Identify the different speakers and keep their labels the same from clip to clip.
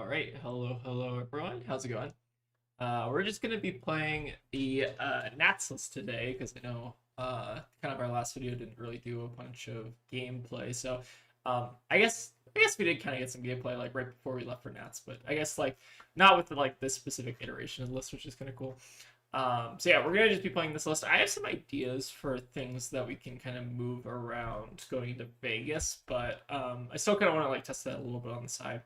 Speaker 1: All right, hello everyone. How's it going? We're just gonna be playing the Nats list today because I know kind of our last video didn't really do a bunch of gameplay. So I guess we did kind of get some gameplay like right before we left for Nats, but I guess like not with like this specific iteration of the list, which is kind of cool. So yeah, we're gonna just be playing this list. I have some ideas for things that we can kind of move around going into Vegas, but I still kind of want to like test that a little bit on the side.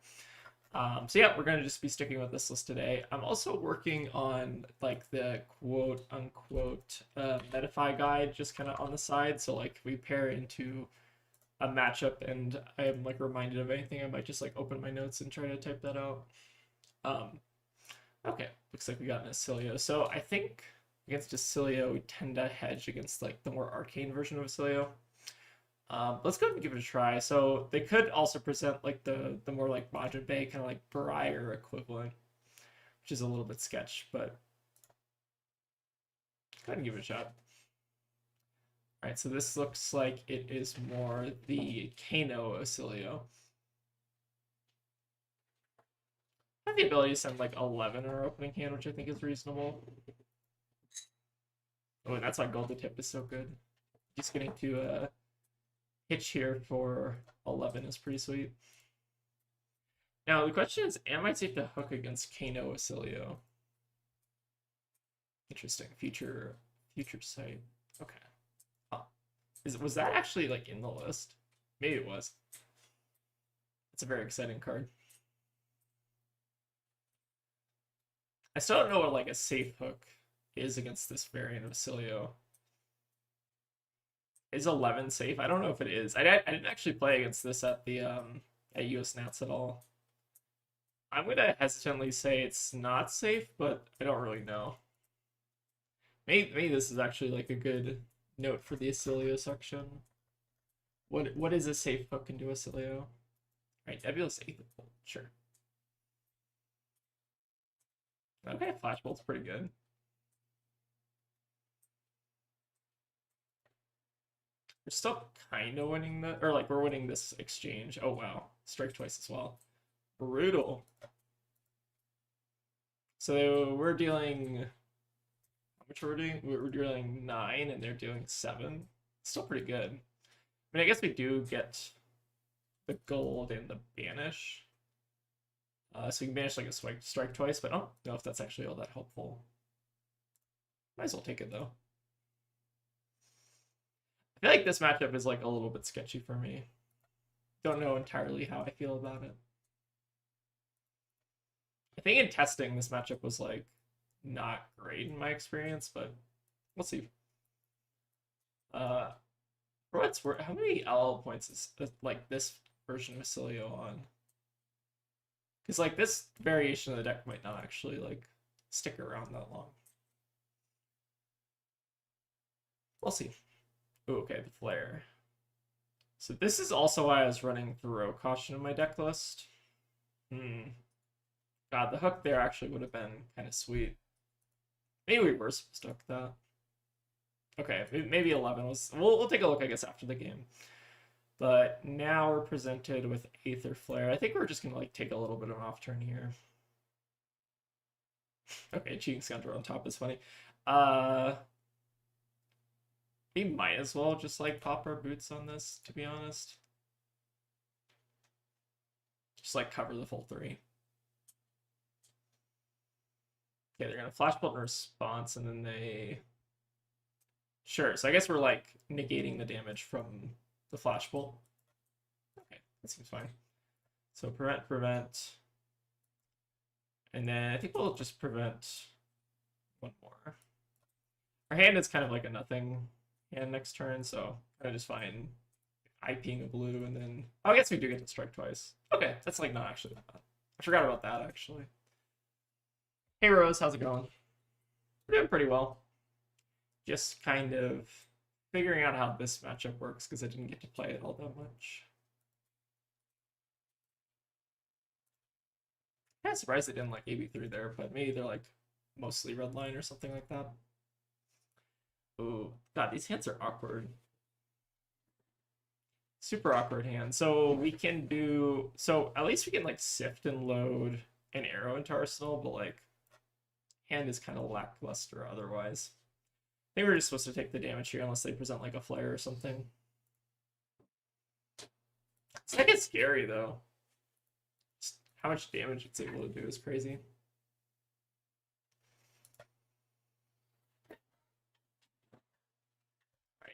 Speaker 1: So yeah, we're gonna just be sticking with this list today. I'm also working on like the quote unquote Metafy guide just kind of on the side. So like we pair into a matchup and I am like reminded of anything, I might just like open my notes and try to type that out. Um, okay, looks like we got an Acilio. So I think against Acilio we tend to hedge against like the more arcane version of Acilio. Let's go ahead and give it a try. So they could also present like the more like Majin Bay kind of like Briar equivalent, which is a little bit sketch, but go ahead and give it a shot. All right, so this looks like it is more the Kano Acilio. I have the ability to send like 11 in our opening hand, which I think is reasonable. Oh, and that's why Golden Tip is so good. Just getting to hitch here for 11 is pretty sweet. Now the question is, am I safe to hook against Kano Acilio? Interesting. Future sight. Okay. Oh. Was that actually like in the list? Maybe it was. It's a very exciting card. I still don't know what like a safe hook is against this variant of Acilio. Is 11 safe? I don't know if it is. I didn't actually play against this at the at US Nats at all. I'm gonna hesitantly say it's not safe, but I don't really know. Maybe this is actually like a good note for the Acilio section. What is a safe hook into Acilio? Right, Nebulous Aether Bolt, sure. Okay, Flashbolt's pretty good. We're still kind of winning the, or like we're winning this exchange. Oh wow, strike twice as well. Brutal. So we're dealing, how much we're doing? We're dealing 9 and they're doing 7. Still pretty good. I mean, I guess we do get the gold and the banish. So we can banish like a strike twice, but I don't know if that's actually all that helpful. Might as well take it though. I feel like this matchup is like a little bit sketchy for me. Don't know entirely how I feel about it. I think in testing this matchup was like not great in my experience, but we'll see. For what's worth, how many LL points is like this version of Cilio on? Because like this variation of the deck might not actually like stick around that long. We'll see. Ooh, okay, the flare. So this is also why I was running Throw Caution in my deck list. God, the hook there actually would have been kind of sweet. Maybe we were supposed to hook that. Okay, maybe 11 was... We'll take a look, I guess, after the game. But now we're presented with Aether Flare. I think we're just going to like take a little bit of an off turn here. Okay, Cheating Scoundrel on top is funny. We might as well just like pop our boots on this, to be honest. Just like cover the full 3. Okay, they're gonna Flashbolt in response, and then they... Sure, so I guess we're like negating the damage from the Flashbolt. Okay, that seems fine. So prevent. And then I think we'll just prevent one more. Our hand is kind of like a nothing hand next turn, so I just find IPing a blue, and then... Oh, I guess we do get to strike twice. Okay, that's like not actually that bad. I forgot about that, actually. Hey Rose, how's it going? We're doing pretty well. Just kind of figuring out how this matchup works because I didn't get to play it all that much. Kind of surprised they didn't like AB3 there, but maybe they're like mostly red line or something like that. Oh, God, these hands are awkward. Super awkward hand. So we can do, so at least we can like sift and load an arrow into arsenal, but like hand is kind of lackluster otherwise. I think we're just supposed to take the damage here unless they present like a flare or something. It's kind of scary though. Just how much damage it's able to do is crazy.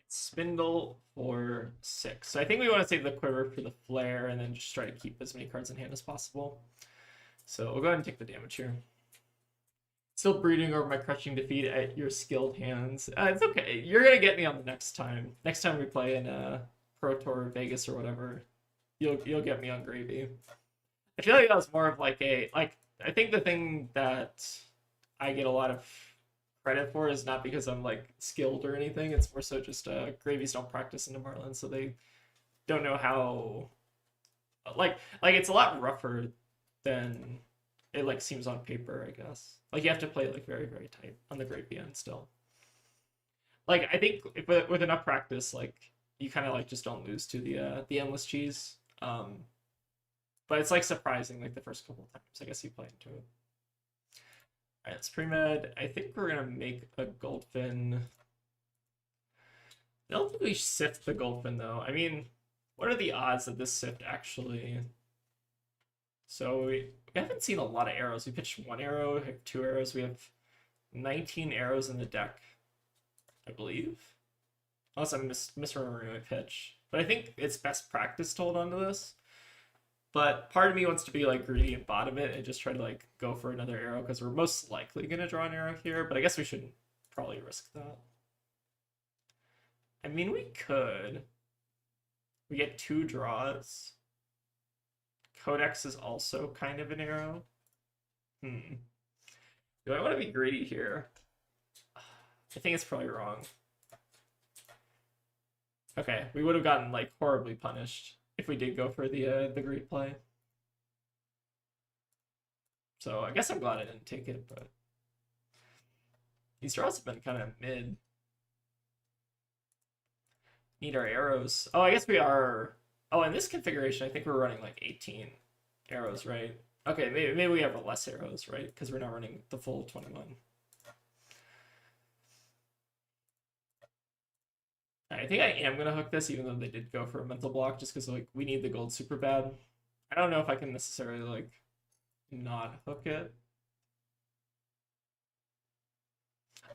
Speaker 1: Spindle for 6. So I think we want to save the quiver for the flare and then just try to keep as many cards in hand as possible. So we'll go ahead and take the damage here. Still brooding over my crushing defeat at your skilled hands. It's okay. You're going to get me on the next time. Next time we play in Pro Tour Vegas or whatever, you'll get me on gravy. I feel like that was more of like a, like, I think the thing that I get a lot of credit for is not because I'm like skilled or anything. It's more so just gravies don't practice into Marlin, so they don't know how like it's a lot rougher than it like seems on paper, I guess. Like you have to play like very, very tight on the gravy end still. Like I think if, with enough practice, like you kind of like just don't lose to the endless cheese. But it's like surprising like the first couple of times I guess you play into it. Alright, it's pre-med. I think we're gonna make a Goldfin. I don't think we sift the Goldfin though. I mean, what are the odds that this sift actually... So we haven't seen a lot of arrows. We pitched 1 arrow, 2 arrows. We have 19 arrows in the deck, I believe. Unless I'm misremembering my pitch. But I think it's best practice to hold on to this. But part of me wants to be like greedy and bottom it and just try to like go for another arrow because we're most likely going to draw an arrow here, but I guess we shouldn't probably risk that. I mean, we could. We get 2 draws. Codex is also kind of an arrow. Do I want to be greedy here? I think it's probably wrong. Okay, we would have gotten like horribly punished if we did go for the greed play. So I guess I'm glad I didn't take it, but these draws have been kind of mid. Need our arrows. Oh, I guess we are. Oh, in this configuration, I think we're running like 18 arrows, right? Okay, maybe we have less arrows, right? Because we're not running the full 21. I think I am going to hook this, even though they did go for a mental block, just because like we need the gold super bad. I don't know if I can necessarily like not hook it.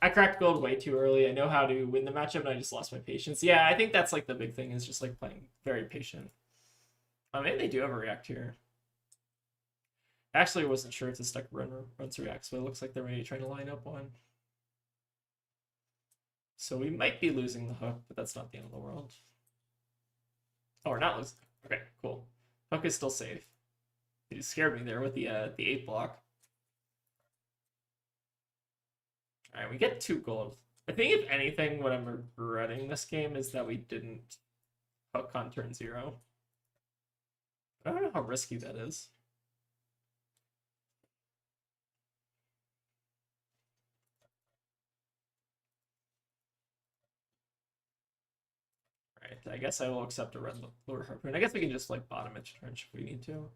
Speaker 1: I cracked gold way too early. I know how to win the matchup, and I just lost my patience. Yeah, I think that's like the big thing is just like playing very patient. Maybe they do have a react here. Actually, I wasn't sure if the deck runs reacts, but it looks like they're maybe trying to line up one. So we might be losing the hook, but that's not the end of the world. Oh, we're not losing. Okay, cool. Hook is still safe. You scared me there with the 8 block. All right, we get 2 gold. I think if anything, what I'm regretting this game is that we didn't hook on turn 0. I don't know how risky that is. I guess I will accept a red lure harpoon. I guess we can just like bottom it trench if we need to.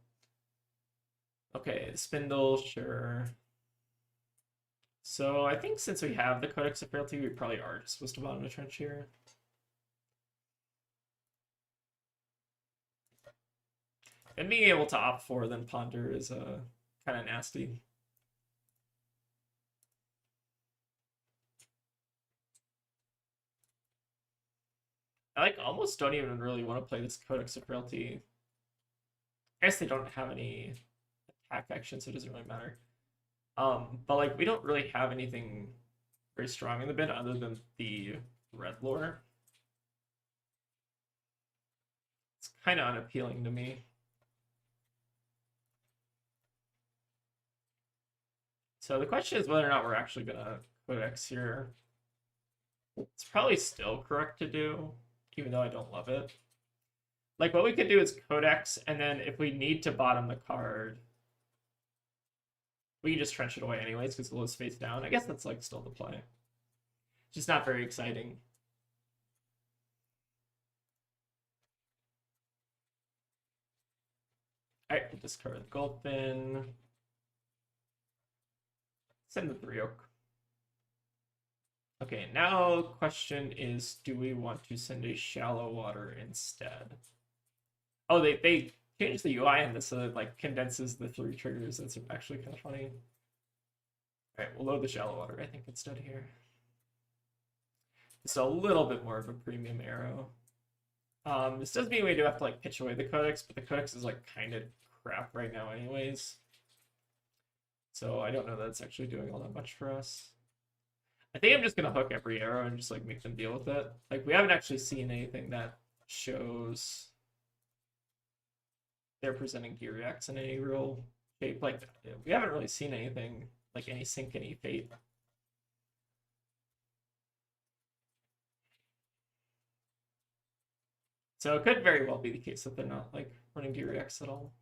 Speaker 1: Okay, spindle, sure. So I think since we have the Codex of Frailty, we probably are just supposed to bottom a trench here. And being able to opt for then ponder is kind of nasty. I like almost don't even really want to play this Codex of Frailty. I guess they don't have any attack action, so it doesn't really matter. But like we don't really have anything very strong in the bin other than the red lore. It's kind of unappealing to me. So the question is whether or not we're actually gonna Codex here. It's probably still correct to do, even though I don't love it. Like what we could do is Codex, and then if we need to bottom the card, we can just trench it away anyways because it goes face down. I guess that's like still the play. It's just not very exciting. Alright, we'll discard the Gulpin. Send the 3-Oak. Okay, now the question is, do we want to send a Shallow Water instead? Oh, they changed the UI in this so that it like condenses the 3 triggers. That's actually kind of funny. Alright, we'll load the Shallow Water, I think, instead here. It's a little bit more of a premium arrow. This does mean we do have to like pitch away the codex, but the codex is like kind of crap right now anyways. So I don't know that it's actually doing all that much for us. I think I'm just gonna hook every arrow and just like make them deal with it. Like we haven't actually seen anything that shows they're presenting gear reacts in any real shape. Like we haven't really seen anything like any sync, any fate. So it could very well be the case that they're not like running gear reacts at all.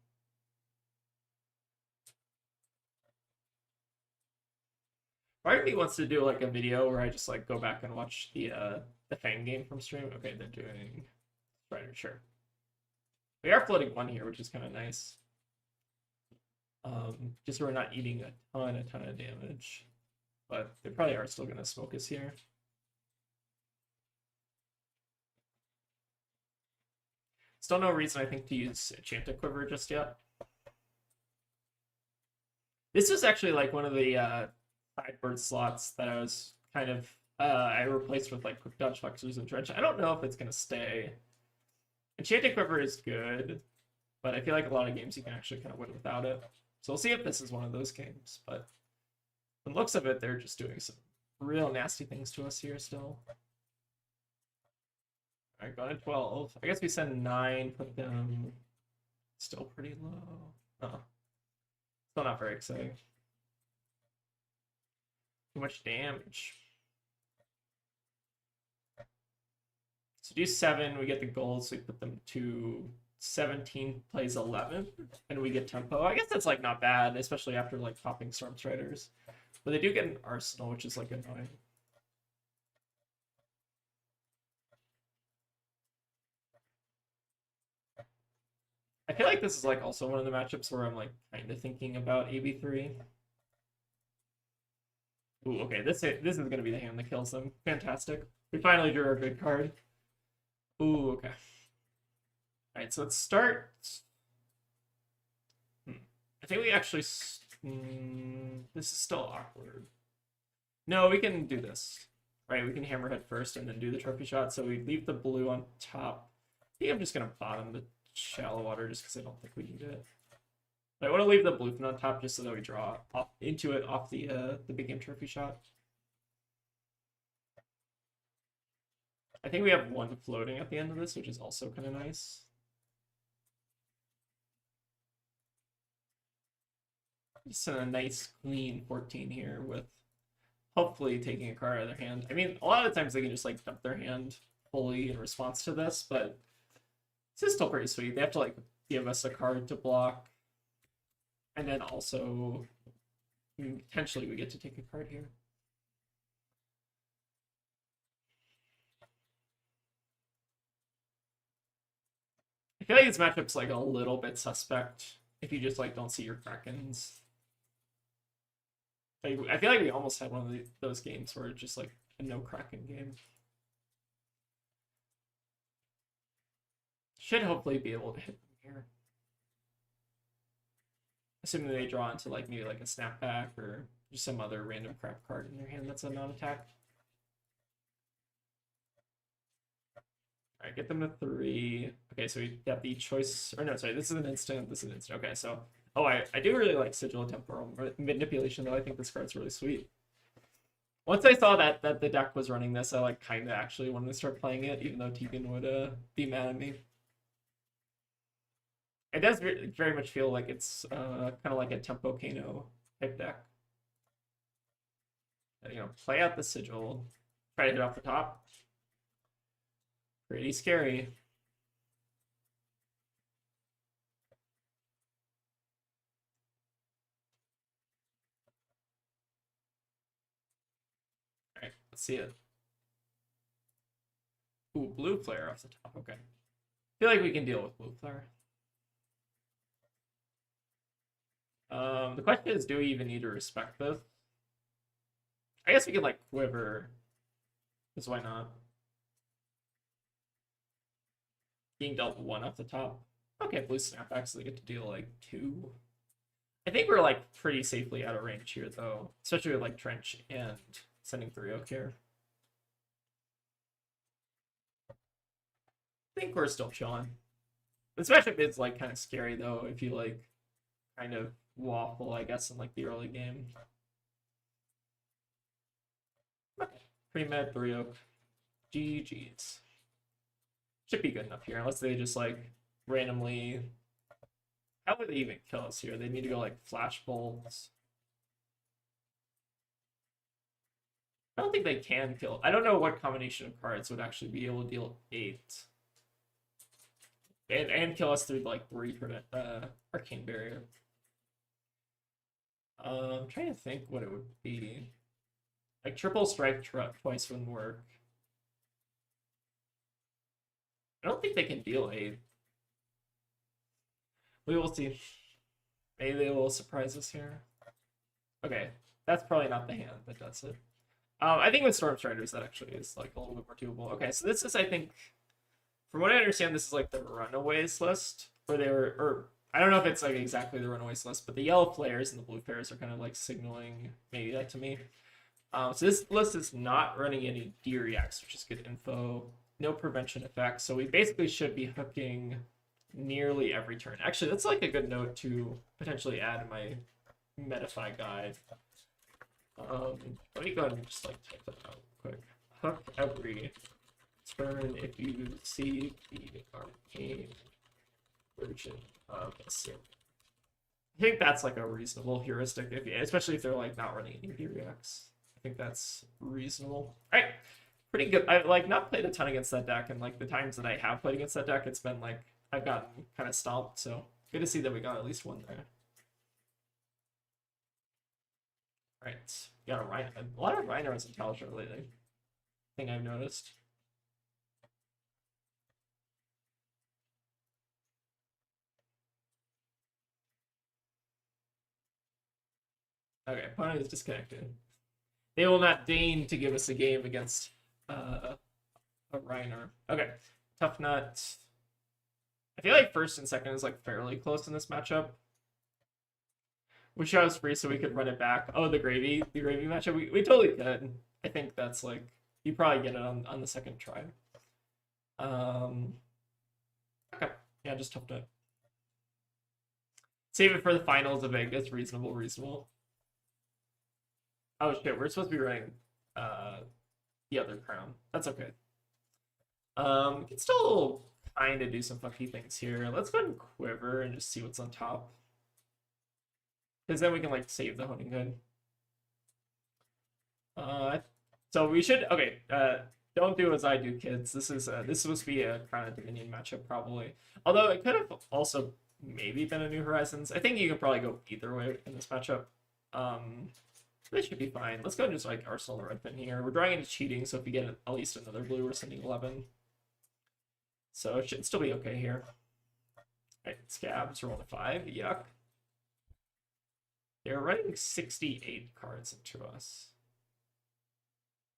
Speaker 1: Part of me wants to do like a video where I just like go back and watch the Fang game from stream. Okay, they're doing Strider, sure. We are floating 1 here, which is kind of nice. Just so we're not eating a ton of damage. But they probably are still gonna smoke us here. Still no reason I think to use Enchanted Quiver just yet. This was actually like one of the sideboard slots that I was kind of I replaced with like quick dodge flexors and drench. I don't know if it's gonna stay. Enchanted Quiver is good, but I feel like a lot of games you can actually kind of win without it. So we'll see if this is one of those games. But from the looks of it, they're just doing some real nasty things to us here still. All right, going to 12. I guess we send 9, put them still pretty low. Oh, still not very exciting. Too much damage. So do 7, we get the gold, so we put them to 17 plays 11, and we get tempo. I guess that's like not bad, especially after like popping Storm Striders. But they do get an arsenal, which is like annoying. I feel like this is like also one of the matchups where I'm like kind of thinking about AB3. Ooh, okay, this is gonna be the hand that kills them. Fantastic. We finally drew our good card. Ooh, okay. Alright, so let's start. I think we actually... this is still awkward. No, we can do this. Right, we can Hammerhead first and then do the trophy shot. So we leave the blue on top. I think I'm just going to bottom the Shallow Water just because I don't think we need it. But I want to leave the bluefin on top just so that we draw off, into it off the big game trophy shot. I think we have 1 floating at the end of this, which is also kind of nice. Just a nice clean 14 here with hopefully taking a card out of their hand. I mean, a lot of the times they can just like dump their hand fully in response to this, but this is still pretty sweet. They have to like give us a card to block, and then also potentially we get to take a card here. I feel like this matchup's like a little bit suspect if you just like don't see your Krakens. Like, I feel like we almost had one of those games where it's just like a no Kraken game. Should hopefully be able to hit them here. Assuming they draw into like maybe like a snapback or just some other random crap card in their hand that's a non-attack. Alright, get them to 3. Okay, so we got the choice, or no, sorry, this is an instant, this is an instant. Okay, so, oh, I do really like Sigil of Temporal Manipulation, though. I think this card's really sweet. Once I saw that the deck was running this, I like kind of actually wanted to start playing it, even though Tegan would be mad at me. It does very much feel like it's kind of like a Tempo Kano type deck. You know, play out the Sigil, try to hit off the top. Pretty scary. All right, let's see it. Ooh, blue flare off the top. Okay. I feel like we can deal with blue flare. The question is, do we even need to respect this? I guess we could like quiver. Because why not? Being dealt 1 off the top. Okay, blue snapbacks, so they get to deal like 2. I think we're like pretty safely out of range here though, especially with like Trench and sending 3 oak here. I think we're still chilling. This matchup is like kind of scary though if you like kind of waffle, I guess, in like the early game. Okay, pre-med 3 oak. GG's. Should be good enough here, unless they just like randomly. How would they even kill us here? They need to go like flash bolts. I don't think they can kill. I don't know what combination of cards would actually be able to deal 8. And kill us through like 3 prevent arcane barrier. I'm trying to think what it would be. Like triple strike twice wouldn't work. I don't think they can deal 8. We will see. Maybe they will surprise us here. Okay, that's probably not the hand that does it. I think with Storm Striders that actually is like a little bit more doable. Okay, so this is, I think, from what I understand, this is like the Runaways list, where they were, or I don't know if it's like exactly the Runaways list, but the yellow flares and the blue flares are kind of like signaling maybe that to me. So this list is not running any D reacts, which is good info. No prevention effects, so we basically should be hooking nearly every turn. Actually, that's like a good note to potentially add in my Metafy guide. Let me go ahead and just like type that out quick. Hook every turn if you see the arcane version of Sift. I think that's like a reasonable heuristic, especially if they're like not running any D reacts. I think that's reasonable. All right, pretty good. I've like not played a ton against that deck, and like the times that I have played against that deck, it's been like I've gotten kind of stomped. So good to see that we got at least 1 there. All right, got a Rhino. A lot of Rhinos in Talishar lately. Thing I've noticed. Okay, opponent is disconnected. They will not deign to give us a game against a Reiner. Okay, Tough Nut. I feel like first and second is like fairly close in this matchup. Wish I was free so we could run it back. Oh, the gravy matchup. We totally could. I think that's like you probably get it on the second try. Okay, yeah, just Tough Nut. Save it for the finals of Vegas. Reasonable. Oh shit, we're supposed to be running the other crown. That's okay. We can still kind of do some funky things here. Let's go ahead and quiver and just see what's on top. Because then we can like save the honing hood. So we should don't do as I do, kids. This is supposed to be a Crown of Dominion matchup probably. Although it could have also maybe been a New Horizons. I think you can probably go either way in this matchup. This should be fine. Let's go and just like Arsenal the red pin here. We're drawing into cheating, so if we get at least another blue, we're sending 11. So it should still be okay here. Alright, Scabs roll to 5. Yuck. They're running 68 cards into us.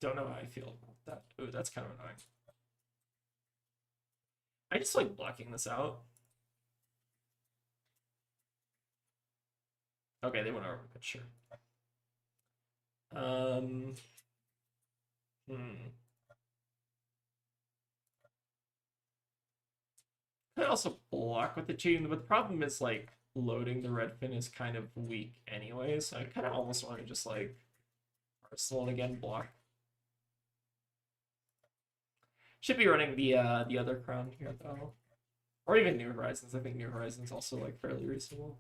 Speaker 1: Don't know how I feel about that. Ooh, that's kind of annoying. I just like blocking this out. Okay, they went over, but sure. Could also block with the cheating, but the problem is like loading the red fin is kind of weak anyway, so I kind of almost want to just like Arsenal again block. Should be running the other crown here though, or even New Horizons. I think New Horizons also like fairly reasonable.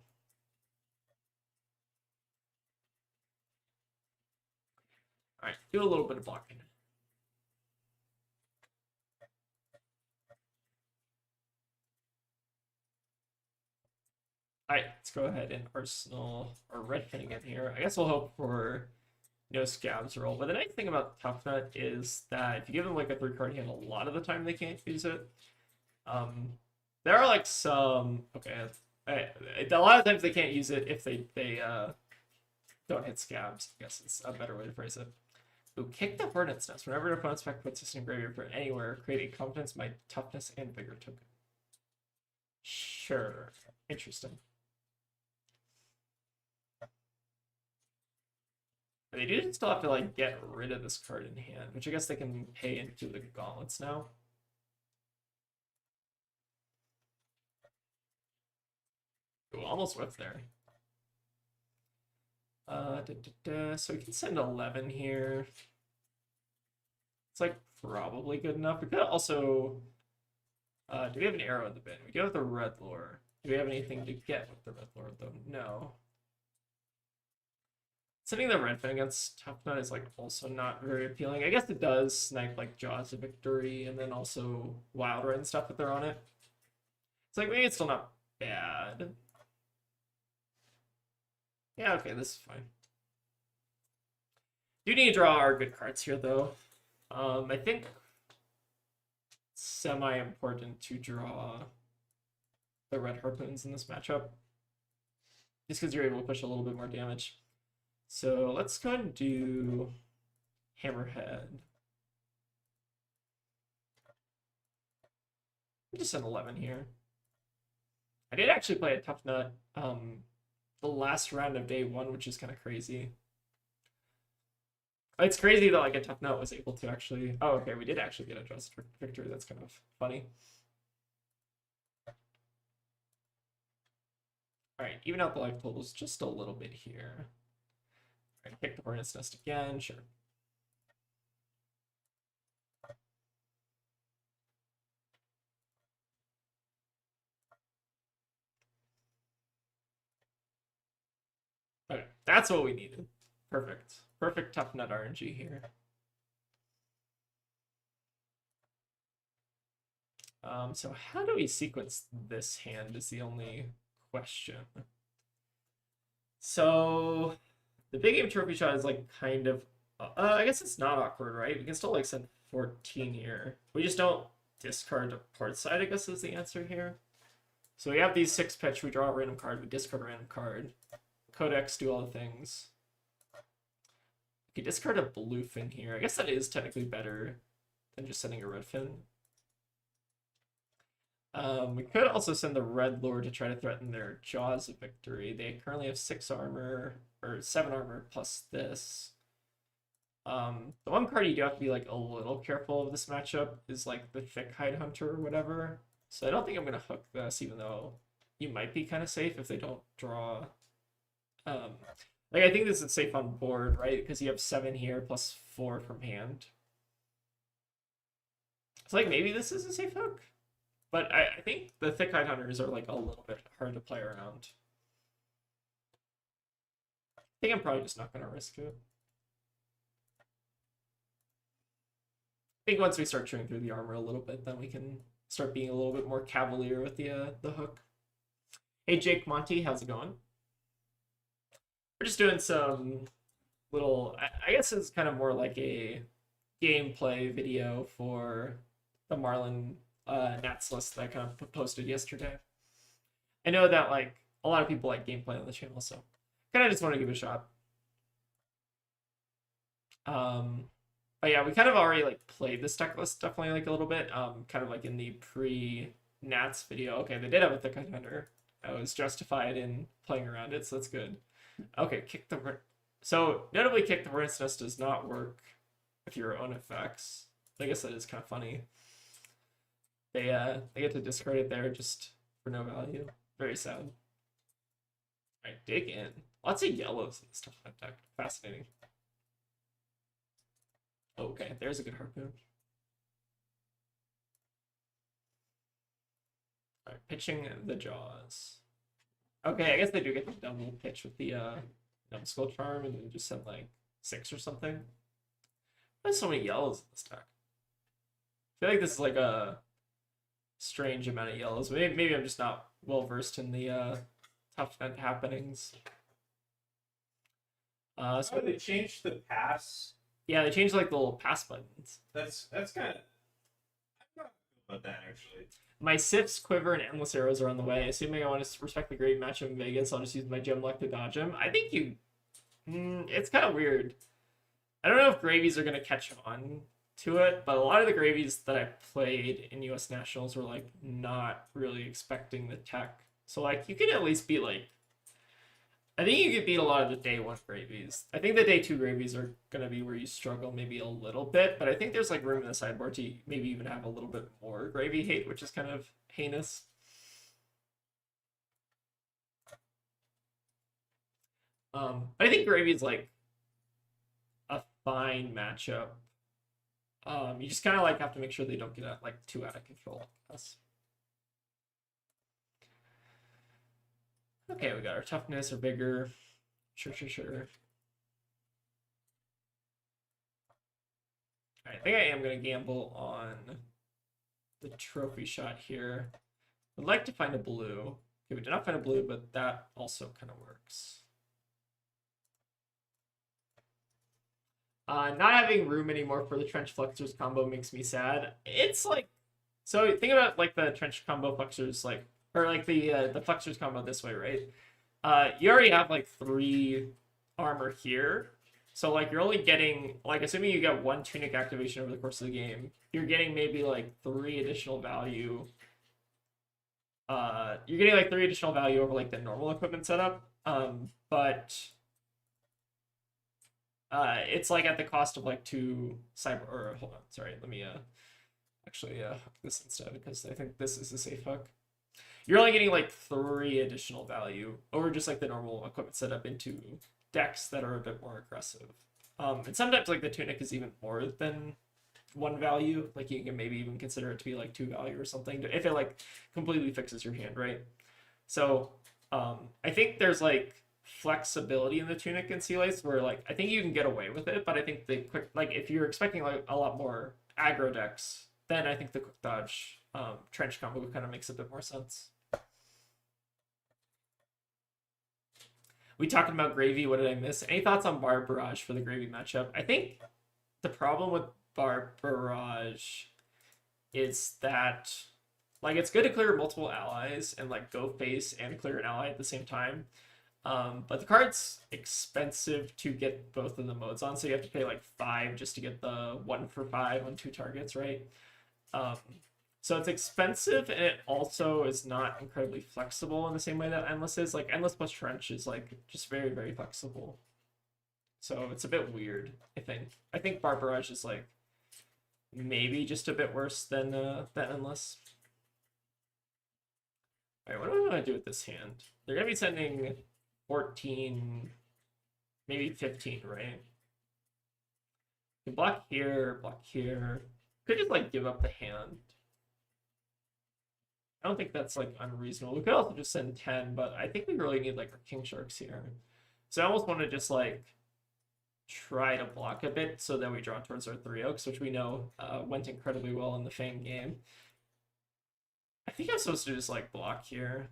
Speaker 1: All right, do a little bit of blocking. All right, let's go ahead and Arsenal or Redfin again here. I guess we'll hope for no Scabs roll. But the nice thing about Tough Nut is that if you give them like a 3-card hand, a lot of the time they can't use it. There are like some. Okay, A lot of times they can't use it if they don't hit scabs. I guess it's a better way to phrase it. Ooh, kick the Hornet's Nest. Whenever an opponent's spec puts this in graveyard for anywhere, create a Confidence, Might, Toughness, and Vigor token. Sure. Interesting. They do still have to like get rid of this card in hand, which I guess they can pay into the gauntlets now. Ooh, almost whipped there. So we can send 11 here. It's like probably good enough. We could also do we have an arrow in the bin? We do have the red lore. Do we have anything to get with the red lore though? No. Sending the red fin against Tough Nut is like also not very appealing. I guess it does snipe like Jaws of Victory and then also Wild Ride and stuff if they're on it. It's like maybe it's still not bad. Yeah, okay, this is fine. Do need to draw our good cards here though. I think semi-important to draw the red harpoons in this matchup. Just because you're able to push a little bit more damage. So let's go ahead and do Hammerhead. Just an 11 here. I did actually play a Tough Nut the last round of day 1, which is kind of crazy. It's crazy that like a Tough Nut was able to actually. Oh, okay, we did actually get a Jaws of Victory. That's kind of funny. All right, even out the life totals just a little bit here. All right, pick the Hornet's Nest again. Sure. Okay, that's what we needed. Perfect. Perfect Tough Nut RNG here. So how do we sequence this hand is the only question. So the big game trophy shot is like kind of I guess it's not awkward, right? We can still like send 14 here. We just don't discard a port side, I guess is the answer here. So we have these 6 pitch, we draw a random card, we discard a random card. Codex, do all the things. We could discard a blue fin here. I guess that is technically better than just sending a red fin. We could also send the red lord to try to threaten their Jaws of Victory. They currently have 6 armor, or 7 armor plus this. The one card you do have to be like a little careful of this matchup is like the Thick Hide Hunter or whatever. So I don't think I'm going to hook this, even though you might be kind of safe if they don't draw. Like I think this is safe on board, right? Because you have 7 here plus 4 from hand. So like maybe this is a safe hook. But I think the Thick Hide Hunters are like a little bit hard to play around. I think I'm probably just not going to risk it. I think once we start chewing through the armor a little bit, then we can start being a little bit more cavalier with the hook. Hey Jake Monty, how's it going? We're just doing some little, I guess it's kind of more like a gameplay video for the Marlin Nats list that I kind of posted yesterday. I know that like a lot of people like gameplay on the channel, so kind of just want to give it a shot. But yeah, we kind of already like played this deck list definitely like a little bit, kind of like in the pre-Nats video. Okay, they did have a Thick Hide Hunter. I was justified in playing around it, so that's good. Okay, kick the... So, notably, Kick the Hornet's Nest does not work with your own effects. I guess that is kind of funny. They get to discard it there just for no value. Very sad. Alright, dig in. Lots of yellows in this stuff deck. Fascinating. Okay, there's a good harpoon. Alright, pitching the Jaws. Okay, I guess they do get the double pitch with the Numbskull Charm and then just send like 6 or something. There's so many yellows in this deck. I feel like this is like a strange amount of yellows. Maybe I'm just not well versed in the Tough Nut happenings.
Speaker 2: So they changed the pass.
Speaker 1: Yeah, they changed like the little pass buttons.
Speaker 2: That's kind of. I don't know about that actually.
Speaker 1: my Sifts, Quiver, and Endless Arrows are on the way. Assuming I want to respect the great matchup in Vegas, I'll just use my Gem Luck to dodge him. I think you... it's kind of weird. I don't know if Gravies are going to catch on to it, but a lot of the Gravies that I played in US Nationals were, like, not really expecting the tech. So, like, you could at least be, like... I think you could beat a lot of the day 1 Gravies. I think the day 2 Gravies are going to be where you struggle maybe a little bit, but I think there's, like, room in the sideboard to maybe even have a little bit more Gravy hate, which is kind of heinous. I think Gravy is, like, a fine matchup. You just kind of, like, have to make sure they don't get, like, too out of control, I guess. Okay, we got our toughness, our vigor. Sure. Alright, I think I am going to gamble on the trophy shot here. I'd like to find a blue. Okay, we did not find a blue, but that also kind of works. Not having room anymore for the Trench Flexors combo makes me sad. It's like... So think about, like, the Trench combo Flexors, like... Or, like, the Flexors combo this way, right? You already have, like, 3 armor here. So, like, you're only getting... Like, assuming you get 1 Tunic activation over the course of the game, you're getting maybe, like, 3 additional value. You're getting, like, 3 additional value over, like, the normal equipment setup. But... it's, like, at the cost of, like, 2 cyber... Or, hold on, sorry, let me, actually, hook this instead, because I think this is a safe hook. You're only getting, like, 3 additional value over just, like, the normal equipment setup into decks that are a bit more aggressive. And sometimes, like, the Tunic is even more than 1 value. Like, you can maybe even consider it to be, like, 2 value or something, if it, like, completely fixes your hand, right? So, I think there's, like, flexibility in the Tunic and Sea Lice where, like, I think you can get away with it, but I think the quick... Like, if you're expecting, like, a lot more aggro decks, then I think the quick dodge trench combo kind of makes a bit more sense. We talking about Gravy. What did I miss? Any thoughts on Bar Barrage for the Gravy matchup? I think the problem with Bar Barrage is that, like, it's good to clear multiple allies and, like, go face and clear an ally at the same time. But the card's expensive to get both of the modes on, so you have to pay, like, 5 just to get the 1 for 5 on 2 targets, right? So it's expensive, and it also is not incredibly flexible in the same way that Endless is. Like, Endless plus Trench is, like, just very, very flexible. So it's a bit weird, I think. I think Bar Barrage is, like, maybe just a bit worse than Endless. Alright, what do I want to do with this hand? They're going to be sending 14, maybe 15, right? You can block here, block here. Could just, like, give up the hand. I don't think that's, like, unreasonable. We could also just send 10, but I think we really need, like, our King Sharks here. So I almost want to just, like, try to block a bit so that we draw towards our 3 Oaks, which we know went incredibly well in the Fang game. I think I'm supposed to just, like, block here.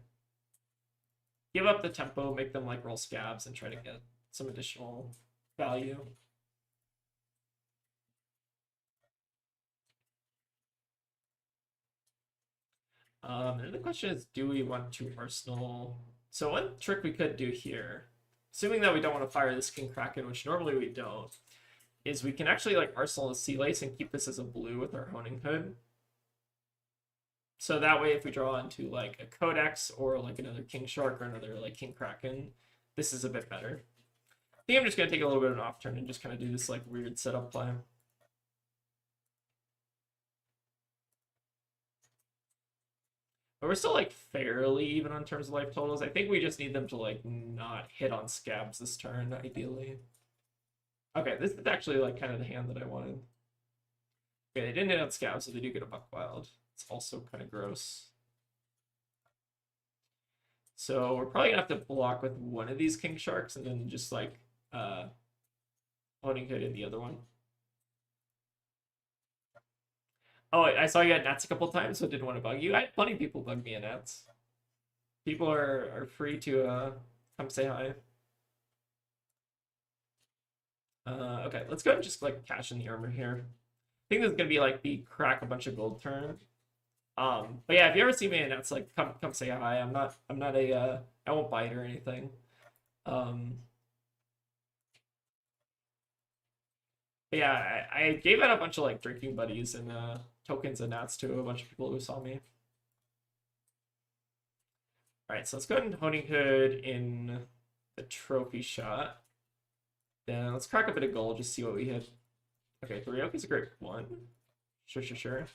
Speaker 1: Give up the tempo, make them, like, roll scabs, and try to get some additional value. And the question is, do we want to Arsenal? So one trick we could do here, assuming that we don't want to fire this King Kraken, which normally we don't, is we can actually, like, Arsenal the Sea Lice and keep this as a blue with our Honing Hood. So that way, if we draw into, like, a Codex or, like, another King Shark or another, like, King Kraken, this is a bit better. I think I'm just going to take a little bit of an off turn and just kind of do this, like, weird setup play. But we're still, like, fairly even on terms of life totals. I think we just need them to, like, not hit on scabs this turn, ideally. Okay, this is actually, like, kind of the hand that I wanted. Okay, they didn't hit on scabs, so they do get a Buck Wild. It's also kind of gross. So we're probably gonna have to block with one of these King Sharks and then just, like, Honing Hood in the other one. Oh, I saw you at Nats a couple times, so I didn't want to bug you. I had plenty of people bug me at Nats. People are free to come say hi. Okay, let's go and just, like, cash in the armor here. I think this is gonna be, like, the crack a bunch of gold turn. But yeah, if you ever see me and it's like, come say hi. I'm not a I won't bite or anything. Um, but yeah, I gave out a bunch of like drinking buddies and tokens and nats to a bunch of people who saw me. All right, so let's go ahead and Honing Hood in the trophy shot. Then let's crack a bit of gold, just see what we hit. Okay, 3 oak is a great one. Sure.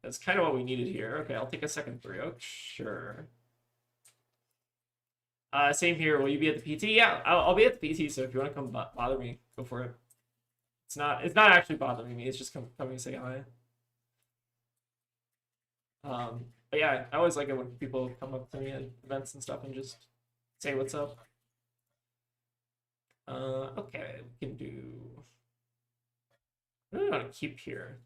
Speaker 1: That's kind of what we needed here. Okay, I'll take a second 3 oak. Sure. Same here. Will you be at the PT? Yeah, I'll be at the PT. So if you want to come bother me, go for it. It's not actually bothering me. It's just coming to say hi. But yeah, I always like it when people come up to me at events and stuff and just say what's up. Okay, we can do. I really want to keep here.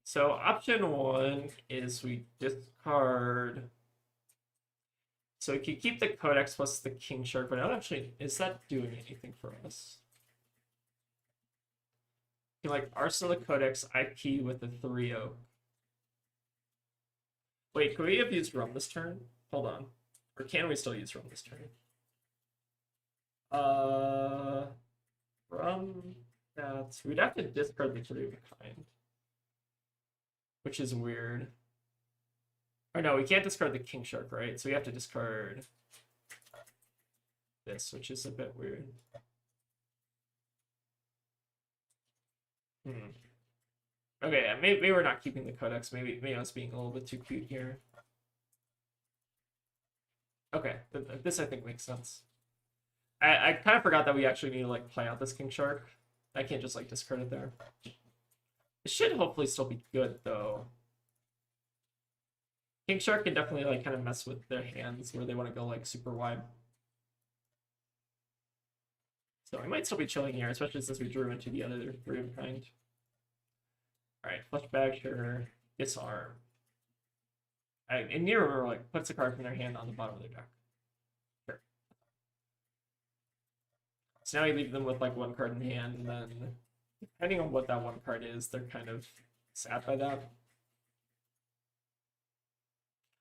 Speaker 1: So option 1 is we discard. So we can keep the Codex plus the King Shark, but I don't actually. Is that doing anything for us? You can like Arsenal the Codex IP with the 3 oak. Wait, could we have used rum this turn? Hold on. Or can we still use rum this turn? Rum. We'd have to discard the 3 of a kind. Which is weird. Or no, we can't discard the King Shark, right? So we have to discard this, which is a bit weird. Okay, maybe we're not keeping the Codex. Maybe I was being a little bit too cute here. Okay, this I think makes sense. I kind of forgot that we actually need to like play out this King Shark. I can't just like discard it there. It should hopefully still be good though. King Shark can definitely like kind of mess with their hands where they want to go like super wide. So we might still be chilling here, especially since we drew into the other 3 of a kind. Alright, flush bag, sure. Disarm. And you remember, like, puts a card from their hand on the bottom of their deck. Sure. So now we leave them with, like, 1 card in hand, and then, depending on what that 1 card is, they're kind of sad by that.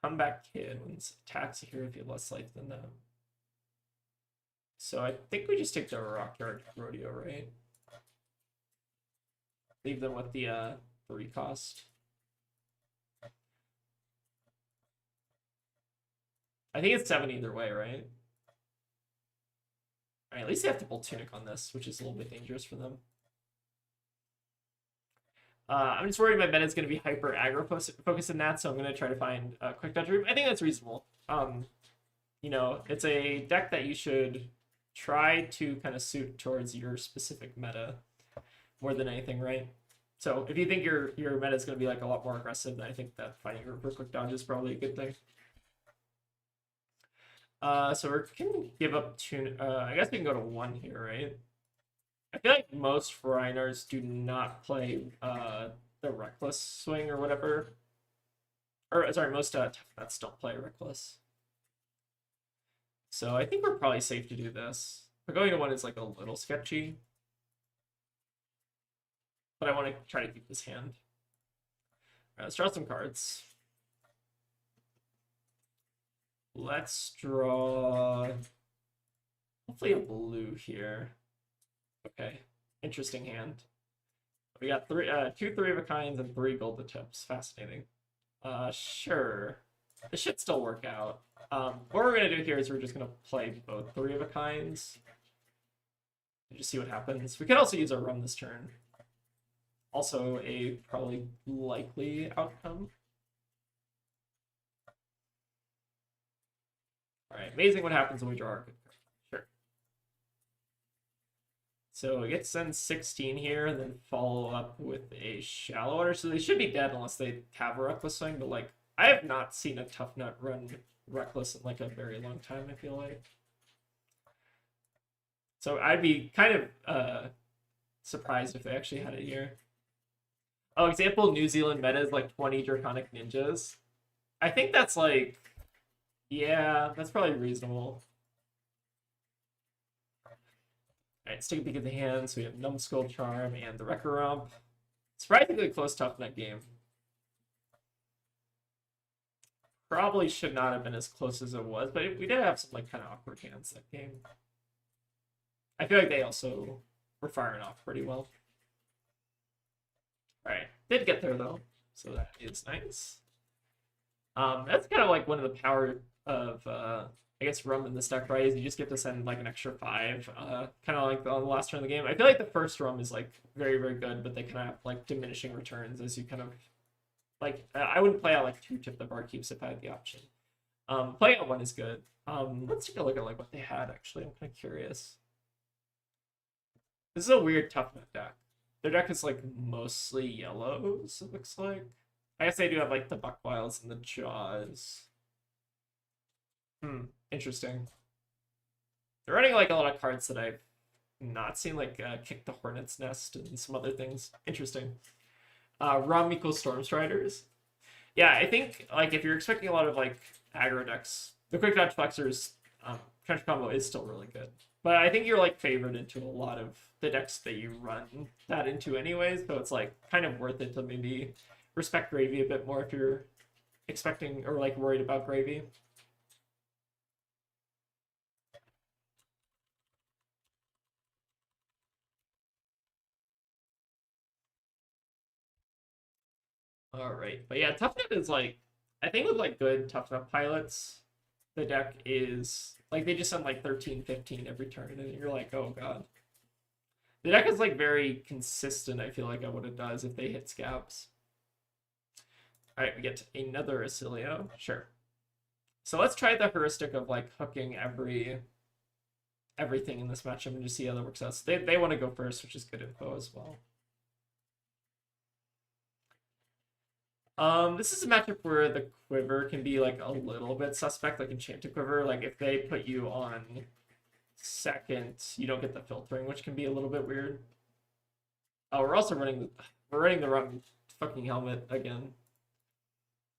Speaker 1: Comeback Kid wins attacks here if you have less life than them. So I think we just take the Rockyard Rodeo, right? Leave them with the 3 cost. I think it's 7 either way, right? Alright, at least they have to pull Tunic on this, which is a little bit dangerous for them. I'm just worried my meta is going to be hyper aggro focused in that, so I'm going to try to find a quick dodge room. I think that's reasonable. You know, it's a deck that you should try to kind of suit towards your specific meta more than anything, right? So if you think your meta is going to be like a lot more aggressive, then I think that finding a quick dodge is probably a good thing. So we can give up I guess we can go to 1 here, right? I feel like most Reiners do not play the Reckless swing or whatever. Or sorry, most Nets don't play Reckless. So I think we're probably safe to do this. But going to 1 is like a little sketchy. But I want to try to keep this hand. All right, let's draw some cards. Let's draw hopefully a blue here. Okay, interesting hand. We got 2 3 of a kinds and 3 gold tips. Fascinating. Sure. This should still work out. What we're gonna do here is we're just gonna play both 3 of a kinds. And just see what happens. We could also use our rum this turn. Also a probably likely outcome. Alright, amazing what happens when we draw our good card. Sure. So we get to send 16 here and then follow up with a shallow water. So they should be dead unless they have a reckless swing, but like I have not seen a tough nut run reckless in like a very long time, I feel like. So I'd be kind of surprised if they actually had it here. Oh, example, New Zealand meta is like 20 Draconic Ninjas. I think that's like, yeah, that's probably reasonable. Alright, let's take a peek at the hand. So we have Numbskull Charm and the Wrecker Romp. Surprisingly close tough net game. Probably should not have been as close as it was, but we did have some like kind of awkward hands that game. I feel like they also were firing off pretty well. All right, did get there though, so that is nice. That's kind of like one of the power of I guess rum in this deck, right? Is you just get to send like an extra 5, kind of like on the last turn of the game. I feel like the first rum is like very very good, but they kind of have like diminishing returns as you kind of like. I wouldn't play out like 2 tip the barkeeps if I had the option. Playing out 1 is good. Let's take a look at like what they had actually. I'm kind of curious. This is a weird tough net deck. Their deck is like mostly yellows, it looks like. I guess they do have like the Buckwilds and the Jaws. Interesting. They're running like a lot of cards that I've not seen, like Kick the Hornet's Nest and some other things. Interesting. Rom equals Stormstriders. Yeah, I think like if you're expecting a lot of like aggro decks, the Quick Dodge Flexor's trench combo is still really good. But I think you're like favored into a lot of the decks that you run that into anyways, so it's like kind of worth it to maybe respect Gravy a bit more if you're expecting or like worried about Gravy. All right, but yeah, Toughnut is like, I think with like good Toughnut pilots, the deck is like they just send like 13, 15 every turn, and you're like, oh god. The deck is like very consistent, I feel like, at what it does if they hit scabs. All right, we get another Acilio. Sure. So let's try the heuristic of like hooking everything in this matchup and just see how that works out. So they want to go first, which is good info as well. This is a matchup where the quiver can be like a little bit suspect, like Enchanted Quiver. Like if they put you on second, you don't get the filtering, which can be a little bit weird. Oh, we're also running the wrong fucking helmet again.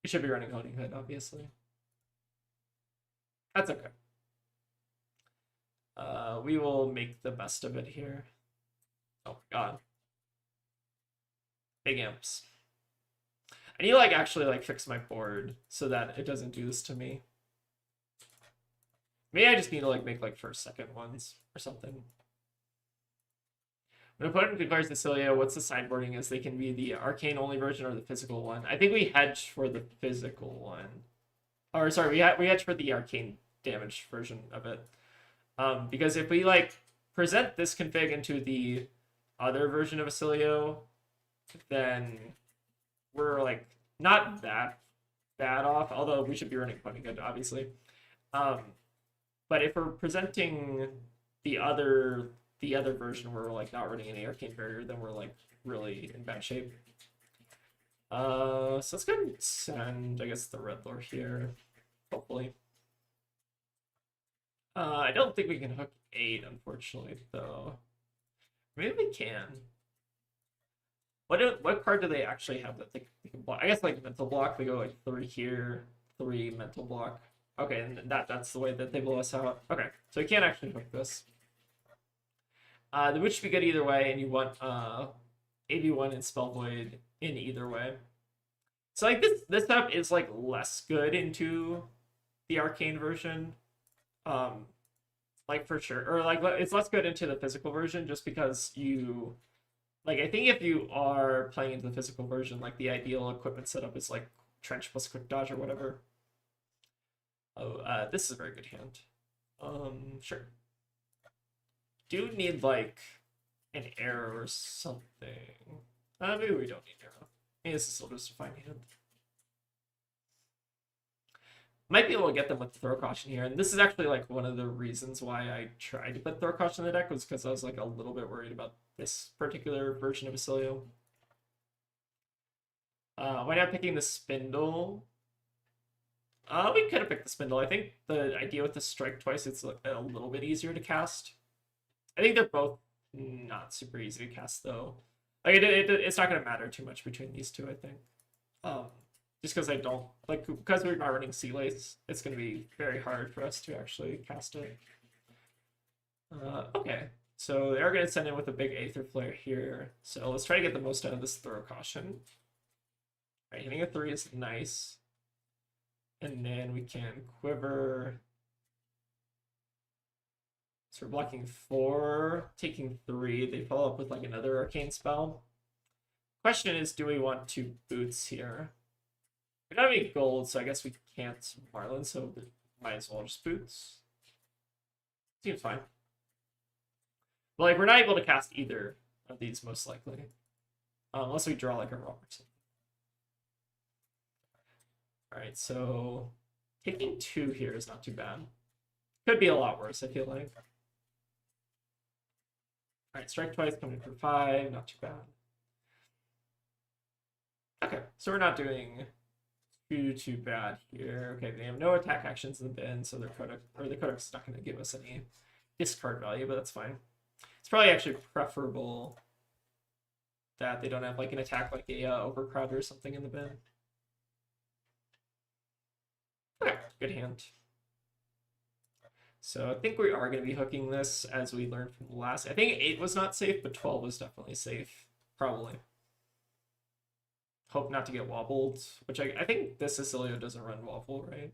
Speaker 1: We should be running Honing Hood, obviously. That's okay. We will make the best of it here. Oh my god. Big imps. I need to like actually like fix my board so that it doesn't do this to me. Maybe I just need to like make like first, second ones or something. When an opponent declares Acilio, what's the sideboarding is they can be the arcane only version or the physical one. I think we hedge for the physical one. Or sorry, we hedge for the arcane damage version of it. Because if we like present this config into the other version of Acilio, then we're like not that bad off, although we should be running Pony Good, obviously. But if we're presenting the other version where we're like not running any arcane barrier, then we're like really in bad shape. So let's go ahead and send, I guess, the Red Lord here, hopefully. I don't think we can hook 8, unfortunately, though. Maybe we can. What card do they actually have that they can block? I guess like mental block, they go like 3 here, 3 mental block. Okay, and that's the way that they blow us out. Okay, so we can't actually hook this. The Witch should be good either way, and you want AB1 and Spell Void in either way. So like this stuff is like less good into the arcane version. Like for sure, or like it's less good into the physical version just because you like, I think if you are playing into the physical version, like the ideal equipment setup is like trench plus quick dodge or whatever. Oh, this is a very good hand. Sure. Do need like an arrow or something. Maybe we don't need arrow. Maybe this is still just a fine hand. Might be able to get them with Throw Caution here, and this is actually like one of the reasons why I tried to put Throw Caution in the deck was because I was like a little bit worried about this particular version of Acilio. Why not picking the Spindle? We could have picked the Spindle. I think the idea with the Strike twice, it's a little bit easier to cast. I think they're both not super easy to cast though. Like it's not going to matter too much between these two, I think. Just because I don't like, because we're not running Sea Lace, it's going to be very hard for us to actually cast it. Okay, So they are going to send in with a big Aether Flare here. So let's try to get the most out of this Throw Caution. All right, hitting a 3 is nice. And then we can Quiver. So we're blocking 4, taking 3. They follow up with like another Arcane spell. Question is, do we want 2 boots here? We don't have any gold, so I guess we can't Marlin, so might as well just boots. Seems fine. But like, we're not able to cast either of these, most likely. Unless we draw like a rock or something. Alright, so taking 2 here is not too bad. Could be a lot worse, I feel like. Alright, strike twice, coming for 5, not too bad. Okay, so we're not doing too bad here. Okay, they have no attack actions in the bin, so their Codex, or the Codex is not going to give us any discard value, but that's fine. It's probably actually preferable that they don't have like an attack like a Overcrowd or something in the bin. Okay, good hand. So I think we are going to be hooking this as we learned from the last. I think 8 was not safe, but 12 was definitely safe. Probably. Hope not to get wobbled, which I think this Sicilio doesn't run wobble, right?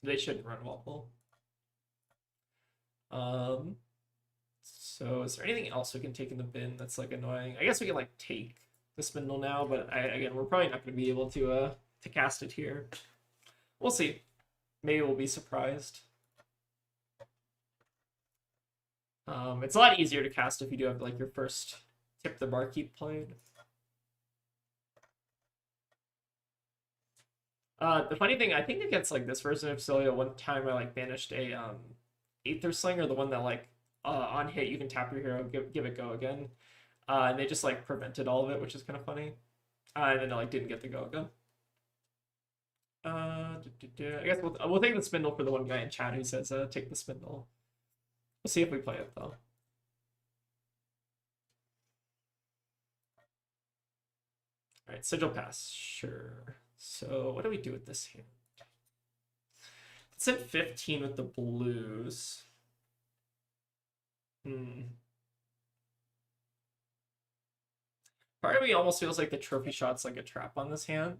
Speaker 1: They shouldn't run wobble. So is there anything else we can take in the bin that's like annoying? I guess we can like take the spindle now, but again, we're probably not going to be able to cast it here. We'll see. Maybe we'll be surprised. It's a lot easier to cast if you do have like your first Tip the Barkeep played. The funny thing, I think against like this version of Cilia, one time I like banished a Aether Slinger, the one that like on hit you can tap your hero, give it go again, and they just like prevented all of it, which is kind of funny. And then I like didn't get the go again. I guess we'll take the spindle for the one guy in chat who says take the spindle. We'll see if we play it though. All right, Sigil Pass, sure. So what do we do with this hand? It's at 15 with the blues. Part of me almost feels like the trophy shot's like a trap on this hand.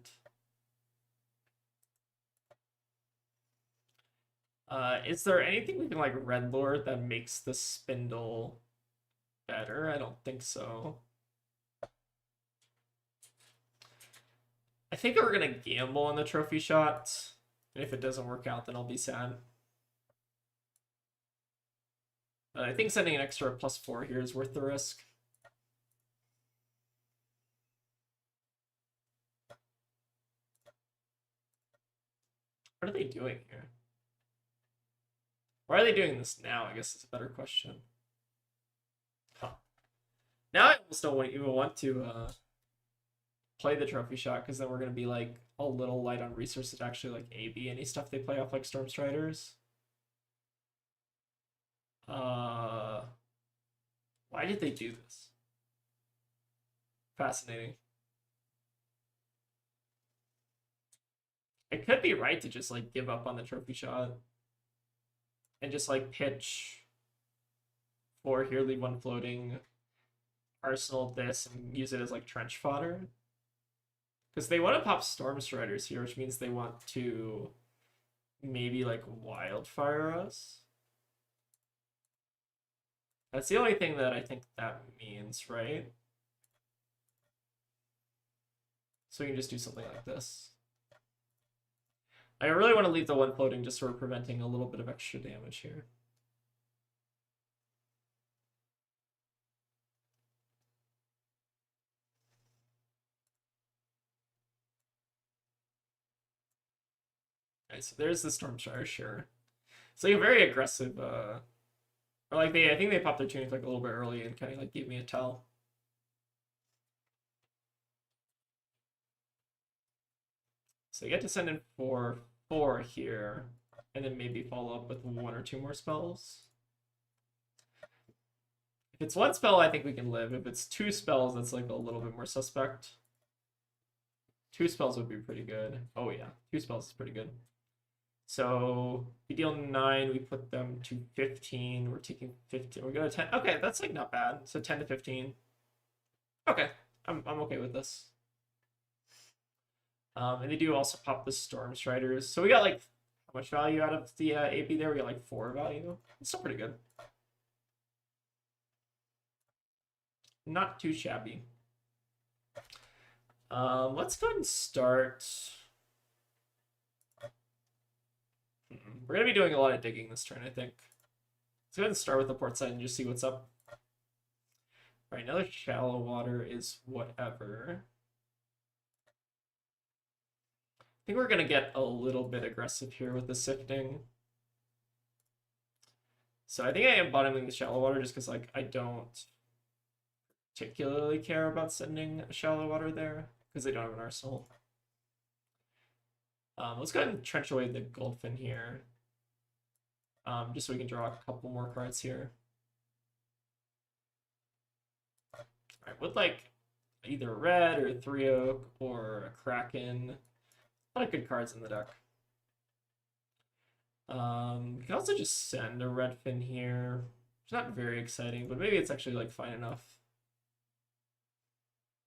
Speaker 1: Is there anything we can like Red Lord that makes the spindle better? I don't think so. I think we're gonna gamble on the trophy shot. And if it doesn't work out, then I'll be sad. I think sending an extra +4 here is worth the risk. What are they doing here? Why are they doing this now? I guess it's a better question. Huh. Now I almost don't even want to play the trophy shot, because then we're going to be like a little light on resources to actually like AB any stuff they play off like Stormstriders. Why did they do this? Fascinating. It could be right to just like give up on the trophy shot and just like pitch 4 here, leave 1 floating, arsenal this, and use it as like trench fodder. Because they want to pop Stormstriders here, which means they want to maybe like wildfire us. That's the only thing that I think that means, right? So we can just do something like this. I really want to leave the 1 floating just so we're preventing a little bit of extra damage here. Alright, so there's the Stormstrider, sure. It's like a very aggressive, or like I think they popped their tunic like a little bit early and kind of like gave me a tell. So you get to send in 4 here, and then maybe follow up with 1 or 2 more spells. If it's 1 spell, I think we can live. If it's 2 spells, that's like a little bit more suspect. 2 spells would be pretty good. Oh yeah, 2 spells is pretty good. So if you deal 9, we put them to 15. We're taking 15. We go to 10. Okay, that's like not bad. So 10 to 15. Okay, I'm okay with this. And they do also pop the Storm Striders. So we got like how much value out of the AP there? We got like 4 value. It's still pretty good. Not too shabby. Let's go ahead and start. We're gonna be doing a lot of digging this turn, I think. Let's go ahead and start with the port side and just see what's up. All right, another shallow water is whatever. I think we're gonna get a little bit aggressive here with the sifting. So I think I am bottoming the shallow water just because like I don't particularly care about sending a shallow water there because they don't have an arsenal. Let's go ahead and trench away the Goldfin here. Just so we can draw a couple more cards here. Alright, with like either a red or a 3-oak or a Kraken. A lot of good cards in the deck. You can also just send a red fin here. It's not very exciting, but maybe it's actually like fine enough.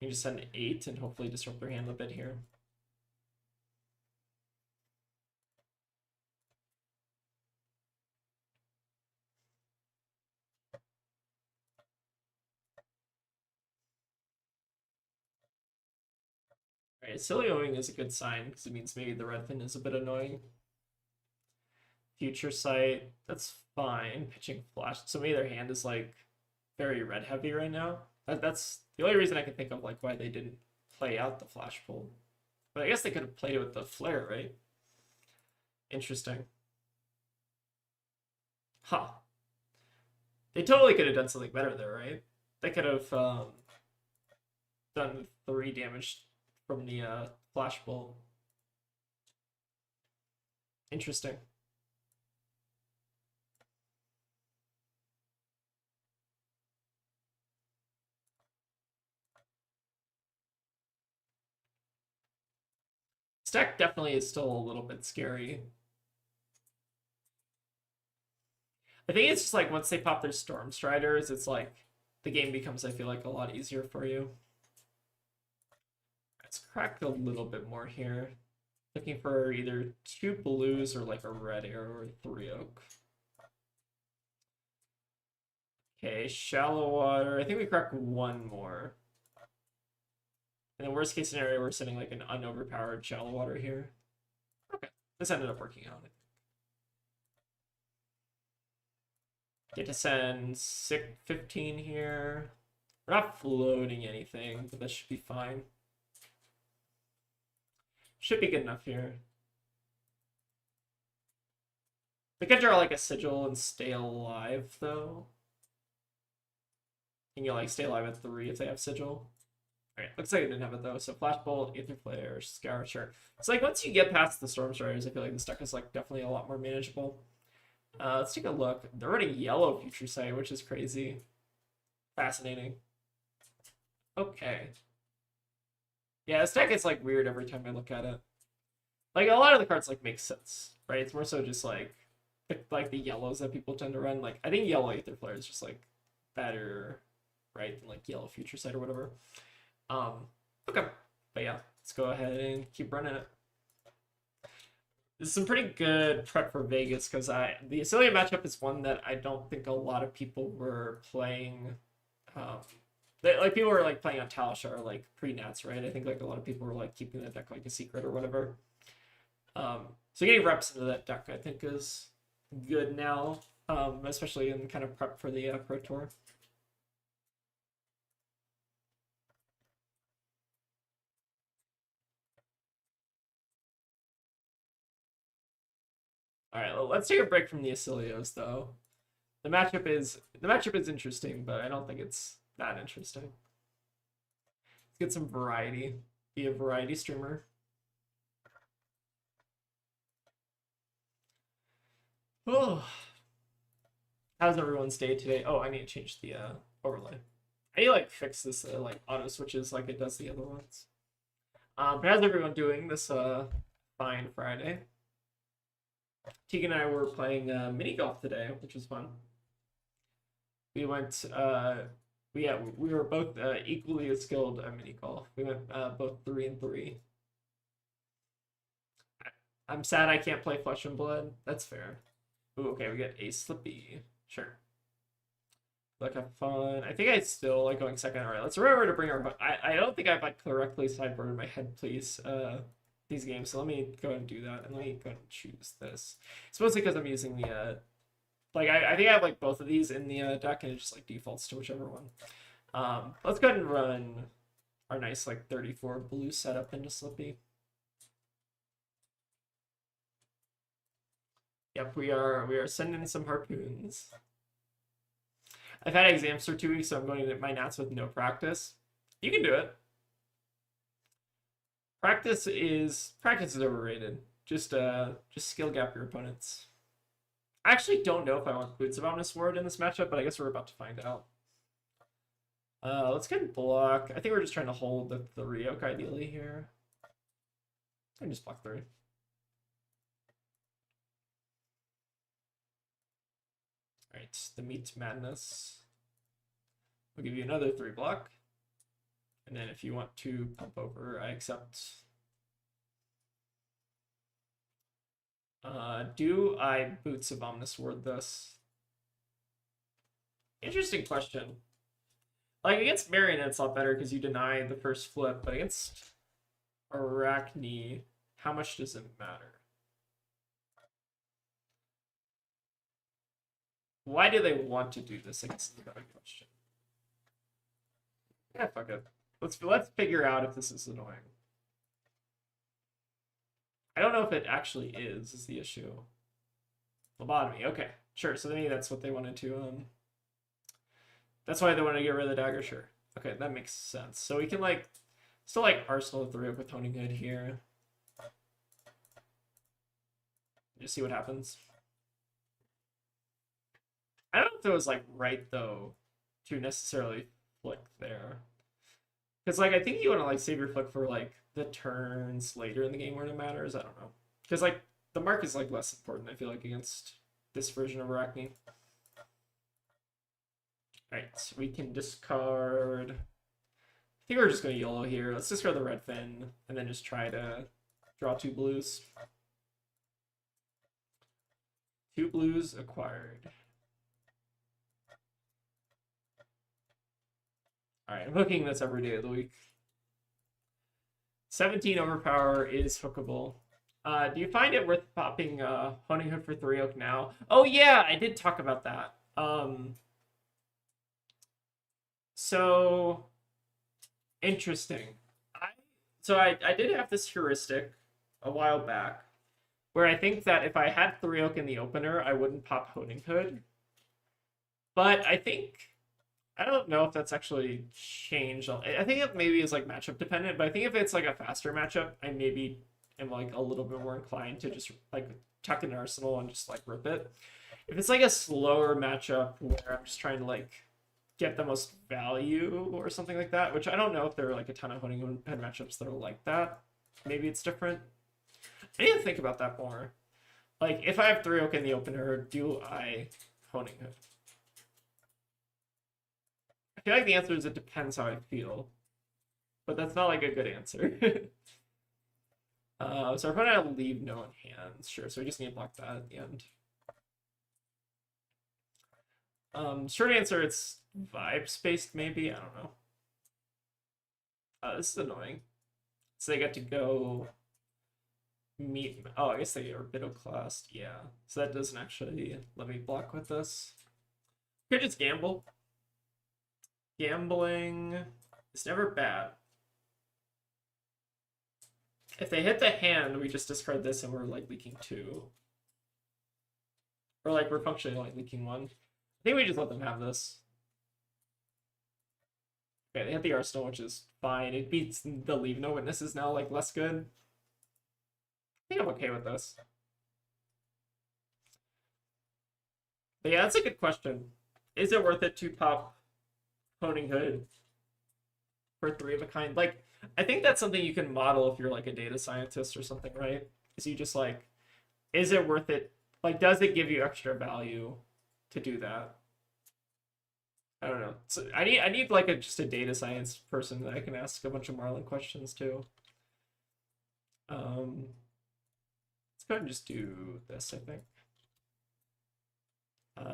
Speaker 1: You can just send 8 and hopefully disrupt their hand a bit here. Alright, silly owing is a good sign because it means maybe the red fin is a bit annoying. Future sight, that's fine. Pitching flash. So maybe their hand is like very red heavy right now. That's the only reason I can think of like why they didn't play out the flash pull. But I guess they could have played it with the flare, right? Interesting. Huh. They totally could have done something better there, right? They could have done 3 damage from the flash pull. Interesting. This deck definitely is still a little bit scary. I think it's just like once they pop their Storm Striders, it's like the game becomes, I feel like, a lot easier for you. Let's crack a little bit more here. Looking for either 2 blues or like a red arrow or 3-oak. Okay, shallow water. I think we crack 1 more. In the worst case scenario, we're sending like an unoverpowered shallow water here. Okay, this ended up working out. Get to send 15 here. We're not floating anything, but that should be fine. Should be good enough here. We could draw like a sigil and stay alive though. And you like stay alive at 3 if they have sigil. Alright, looks like I didn't have it though. So Flash Bolt, Aether Flare, Scour, sure. So like once you get past the Storm Striders, I feel like this deck is like definitely a lot more manageable. Let's take a look. They're running yellow Future Sight, which is crazy. Fascinating. Okay. Yeah, this deck is like weird every time I look at it. Like a lot of the cards like make sense, right? It's more so just like the yellows that people tend to run. Like I think yellow Aether Flare is just like better, right, than like yellow Future Sight or whatever. Okay, but yeah, let's go ahead and keep running it. This is some pretty good prep for Vegas because the Ascilia matchup is one that I don't think a lot of people were playing. Like people were like playing on Talishar like pre-nats, right? I think like a lot of people were like keeping the deck like a secret or whatever. So getting reps into that deck I think is good now, especially in kind of prep for the Pro Tour. All right, well, let's take a break from the Asilios though. The matchup is interesting, but I don't think it's that interesting. Let's get some variety. Be a variety streamer. Oh, how's everyone's day today? Oh, I need to change the overlay. I need to like fix this like auto switches like it does the other ones. But how's everyone doing this fine Friday? Tegan and I were playing mini golf today, which was fun. We went. We were both equally as skilled at mini golf. We went both 3-3. I'm sad I can't play Flesh and Blood. That's fair. Ooh, okay, we get a Slippy. Sure. Like have fun. I think I still like going second. All right, let's remember to bring our. I don't think I've like correctly sideboarded my head, please. These games. So let me go ahead and do that, and let me go ahead and choose this. It's mostly because I'm using the like I think I have like both of these in the deck, and it just like defaults to whichever one. Let's go ahead and run our nice like 34 blue setup into Slippy. Yep, we are sending some harpoons. I've had exams for 2 weeks, so I'm going to my nats with no practice. You can do it. Practice is overrated. Just skill gap your opponents. I actually don't know if I want Boots of Omnisword in this matchup, but I guess we're about to find out. Let's get and block. I think we're just trying to hold the 3 oak ideally here. And just block 3. Alright, the Meat Madness. We'll give you another 3 block. And then if you want to pump over, I accept. Do I Boots of Omnisword this? Interesting question. Like, against Marion, it's a lot better because you deny the first flip, but against Arachne, how much does it matter? Why do they want to do this? I guess is the better question. Yeah, fuck it. Let's figure out if this is annoying. I don't know if it actually is the issue. Lobotomy, okay. Sure, so maybe that's what they wanted to, that's why they wanted to get rid of the dagger, sure. Okay, that makes sense. So we can, like, still, like, Arsenal 3 up with Honing Hood here. Just see what happens. I don't know if it was, like, right, though, to necessarily flick there. Because, like, I think you want to, like, save your flick for, like, the turns later in the game when it matters. I don't know. Because, like, the mark is, like, less important, I feel like, against this version of Arachne. Alright, so we can discard. I think we're just going to YOLO here. Let's discard the red fin, and then just try to draw 2 blues. 2 blues acquired. Alright, I'm hooking this every day of the week. 17 overpower is hookable. Do you find it worth popping Honing Hood for 3 oak now? Oh yeah, I did talk about that. So interesting. I did have this heuristic a while back where I think that if I had 3 oak in the opener, I wouldn't pop Honing Hood. But I don't know if that's actually changed. I think it maybe is like matchup dependent, but I think if it's like a faster matchup, I maybe am like a little bit more inclined to just like tuck in Arsenal and just like rip it. If it's like a slower matchup where I'm just trying to like get the most value or something like that, which I don't know if there are like a ton of Honing Hood matchups that are like that. Maybe it's different. I need to think about that more. Like if I have 3 oak in the opener, do I Honing Hood? I feel like the answer is it depends how I feel, but that's not like a good answer. So we're going to leave no in hands, sure. So we just need to block that at the end. Short answer, it's vibes based maybe. I don't know. This is annoying. So they get to go meet. Oh, I guess they are Bidoclast. Yeah. So that doesn't actually let me block with this. Could just gamble. Gambling is never bad. If they hit the hand, we just discard this and we're like leaking 2. Or like we're functionally like leaking 1. I think we just let them have this. Okay, they hit the Arsenal, which is fine. It beats the Leave No Witnesses now, like less good. I think I'm okay with this. But yeah, that's a good question. Is it worth it to pop Honing Hood for 3 of a kind? Like, I think that's something you can model if you're like a data scientist or something, right? Is you just like, is it worth it? Like, does it give you extra value to do that? I don't know. So I need like just a data science person that I can ask a bunch of Marlin questions to. Let's go ahead and just do this, I think.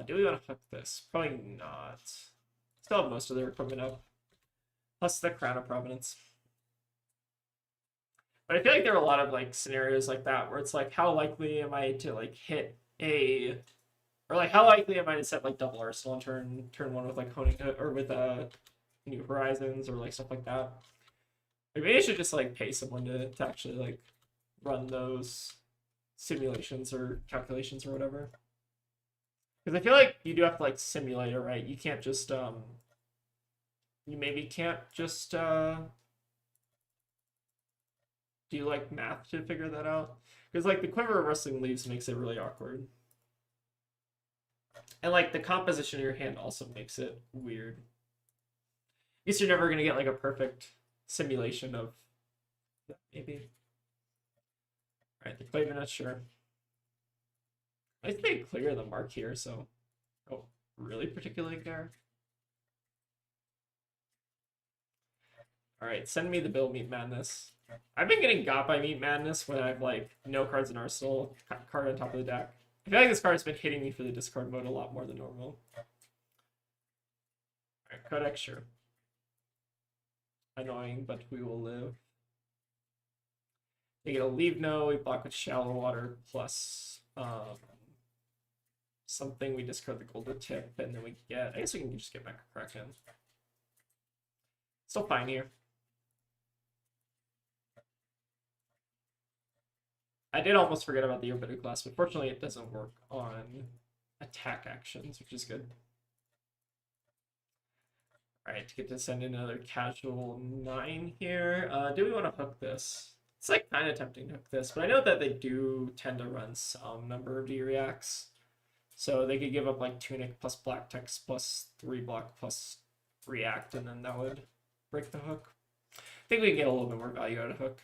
Speaker 1: Do we want to hook this? Probably not. Still have most of their equipment up. Plus the Crown of Providence. But I feel like there are a lot of like scenarios like that where it's like, how likely am I to like hit a, or like how likely am I to set like double arsenal and turn one with like honing or with New Horizons or like stuff like that. Maybe I should just like pay someone to actually like run those simulations or calculations or whatever. Because I feel like you do have to like simulate it, right? You can't just you maybe can't just do like math to figure that out. Because like the quiver of rustling leaves makes it really awkward. And like the composition of your hand also makes it weird. I guess you're never gonna get like a perfect simulation of maybe. Alright, the Claveness, sure. I think they clear the mark here, so I don't really particularly care. Alright, send me the bill, Meat Madness. I've been getting got by Meat Madness when I've like no cards in Arsenal, card on top of the deck. I feel like this card's been hitting me for the discard mode a lot more than normal. Alright, Codex, sure. Annoying, but we will live. They get a leave no, we block with shallow water plus something, we discard the golden tip, and then we get, I guess we can just get back a Kraken. Still fine here. I did almost forget about the Orbital class, but fortunately it doesn't work on attack actions, which is good. Alright, to get to send in another casual 9 here. Do we want to hook this? It's like kind of tempting to hook this, but I know that they do tend to run some number of D-reacts. So they could give up like Tunic plus Black Text plus 3 block plus React, and then that would break the hook. I think we can get a little bit more value out of hook.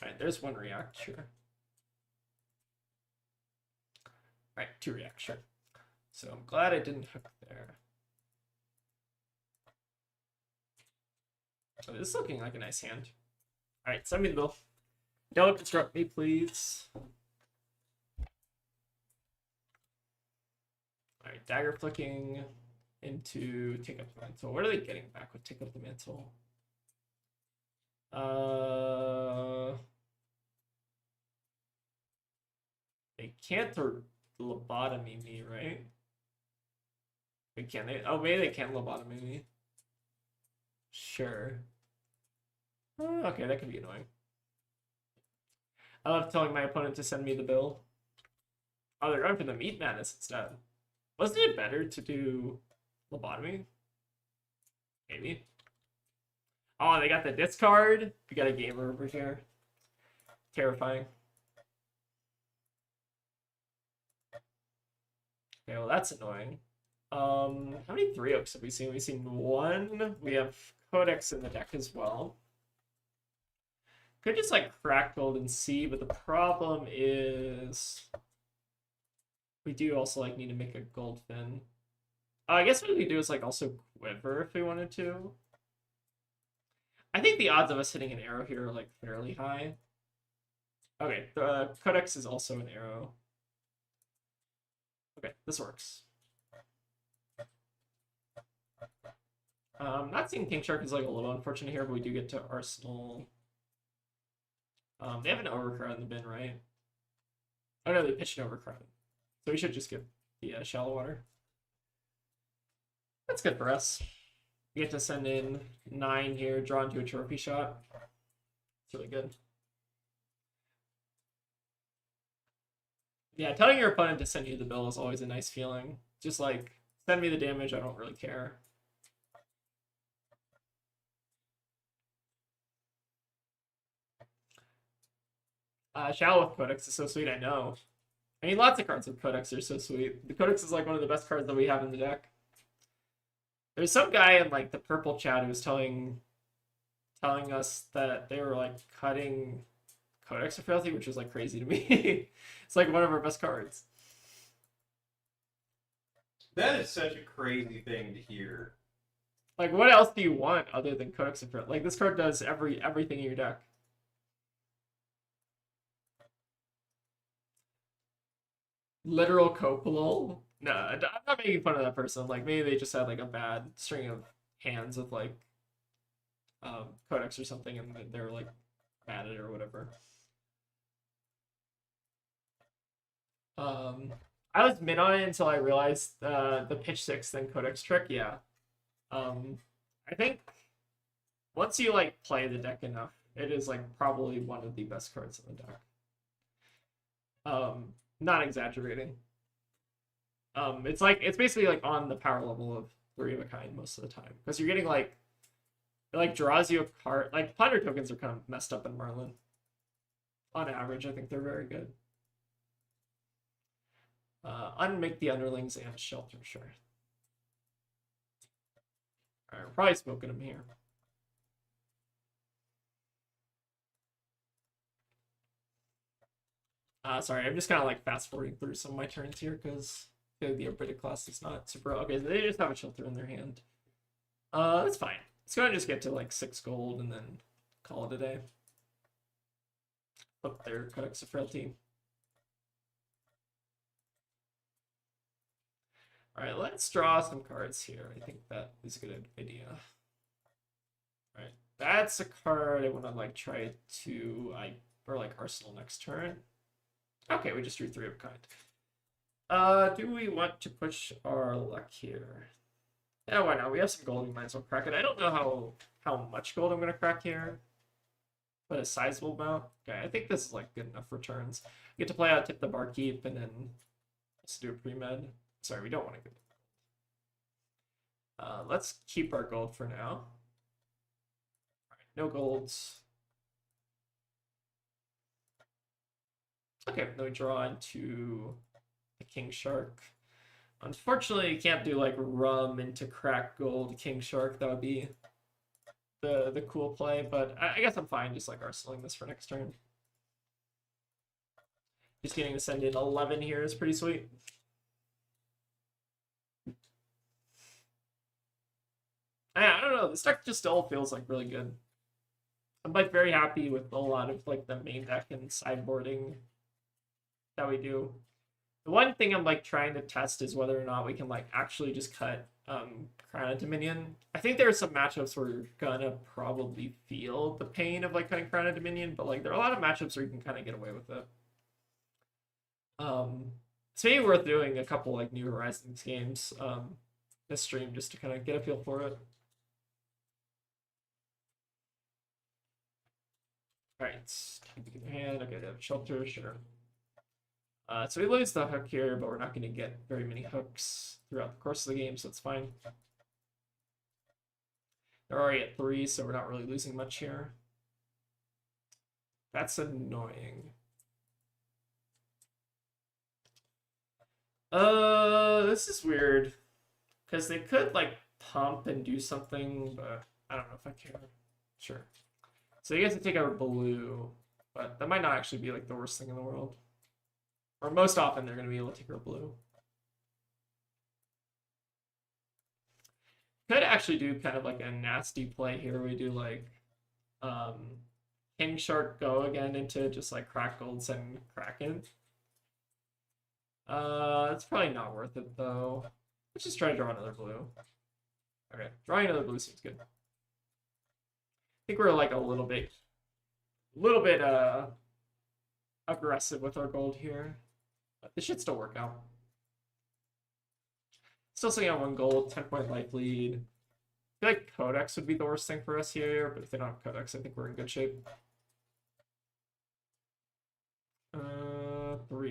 Speaker 1: Alright, there's 1 React, sure. Alright, 2 React, sure. So I'm glad I didn't hook there. Oh, this is looking like a nice hand. Alright, send me the bill. Don't disrupt me, please. Alright, dagger flicking into take up the mantle. What are they getting back with take up the mantle? They can't lobotomy me, right? They can't. Oh, maybe they can't lobotomy me. Sure. Okay, that can be annoying. I love telling my opponent to send me the bill. Oh, they're going for the Meat Madness instead. Wasn't it better to do lobotomy? Maybe. Oh, they got the discard. We got a gamer over here. Terrifying. Okay, well that's annoying. How many 3-Oaks have we seen? We've seen 1. We have Codex in the deck as well. Could just like crack gold and see, but the problem is we do also like need to make a gold fin. I guess what we do is like also quiver if we wanted to. I think the odds of us hitting an arrow here are like fairly high. Okay, the Codex is also an arrow. Okay, this works. Not seeing King Shark is like a little unfortunate here, but we do get to Arsenal. They have an overcrowd in the bin, right? Oh no, they pitched an overcrowd. So we should just get the shallow water. That's good for us. We get to send in 9 here, draw into a trophy shot. It's really good. Yeah, telling your opponent to send you the bill is always a nice feeling. Just like, send me the damage, I don't really care. Shallow with Codex is so sweet, I know. I mean, lots of cards with Codex are so sweet. The Codex is like one of the best cards that we have in the deck. There's some guy in like the purple chat who was telling us that they were like cutting Codex of Frailty, which was like crazy to me. It's like one of our best cards.
Speaker 2: That is such a crazy thing to hear.
Speaker 1: Like, what else do you want other than Codex of Frailty? Like, this card does everything in your deck. Literal Copilol? No, I'm not making fun of that person. Like, maybe they just had like a bad string of hands with like Codex or something, and they're like bad at it or whatever. I was mid on it until I realized the pitch 6 then Codex trick. Yeah. I think once you like play the deck enough, it is like probably one of the best cards in the deck. Not exaggerating. It's basically like on the power level of 3 of a kind most of the time, because you're getting like it like draws you a card. Like Ponder tokens are kind of messed up in Marlin. On average, I think they're very good. Unmake the underlings and shelter, sure. Alright, we're probably smoking them here. Sorry, I'm just kind of like fast forwarding through some of my turns here because the Arbitic class is not super. Okay, they just have a shelter in their hand. That's fine. Let's go ahead and just get to like 6 gold and then call it a day. Flip their Codex of Frailty. Alright, let's draw some cards here. I think that is a good idea. Alright, that's a card I want to like try to or like Arsenal next turn. Okay, we just drew 3 of a kind. Do we want to push our luck here? Yeah, why not? We have some gold, we might as well crack it. I don't know how much gold I'm gonna crack here, but a sizable amount. Okay, I think this is like good enough returns. We get to play out Tip the Barkeep and then let's do a pre-med. Sorry, we don't want to go. Let's keep our gold for now. All right, no golds. Okay, then we draw into the King Shark. Unfortunately, you can't do like rum into crack gold King Shark. That would be the cool play, but I guess I'm fine just like arsenaling this for next turn. Just getting to send in 11 here is pretty sweet. I don't know, this deck just still feels like really good. I'm like very happy with a lot of like the main deck and sideboarding that we do. The one thing I'm like trying to test is whether or not we can like actually just cut Crown of Dominion. I think there are some matchups where you're gonna probably feel the pain of like cutting Crown of Dominion, but like there are a lot of matchups where you can kind of get away with it. It's maybe worth doing a couple like New Horizons games this stream just to kind of get a feel for it. Alright, keep it in hand. Okay, they have shelter, sure. So we lose the hook here, but we're not going to get very many hooks throughout the course of the game, so it's fine. They're already at 3, so we're not really losing much here. That's annoying. This is weird. Because they could, like, pump and do something, but I don't know if I care. Sure. So you guys can take our blue, but that might not actually be, like, the worst thing in the world. Or most often, they're going to be able to take our blue. Could actually do kind of like a nasty play here. We do, like, King Shark go again into just, like, crack golds and Kraken. It's probably not worth it, though. Let's just try to draw another blue. Okay, drawing another blue seems good. I think we're like a little bit aggressive with our gold here, but this should still work out. Still sitting on 1 gold, 10-point life lead. I feel like Codex would be the worst thing for us here, but if they don't have Codex, I think we're in good shape. 3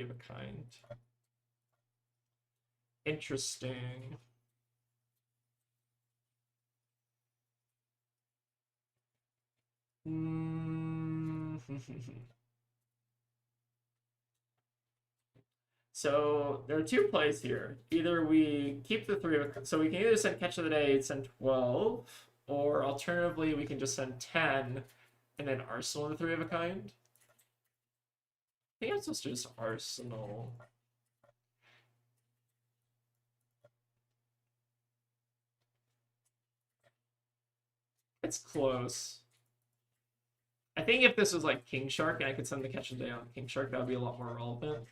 Speaker 1: of a kind. Interesting. So there are 2 plays here. Either we keep the 3 of, so we can either send Catch of the Day and send 12, or alternatively we can just send 10 and then Arsenal the 3 of a kind. think I'm supposed to just Arsenal. It's close. I think if this was like King Shark and I could send the catch a day on King Shark, that would be a lot more relevant.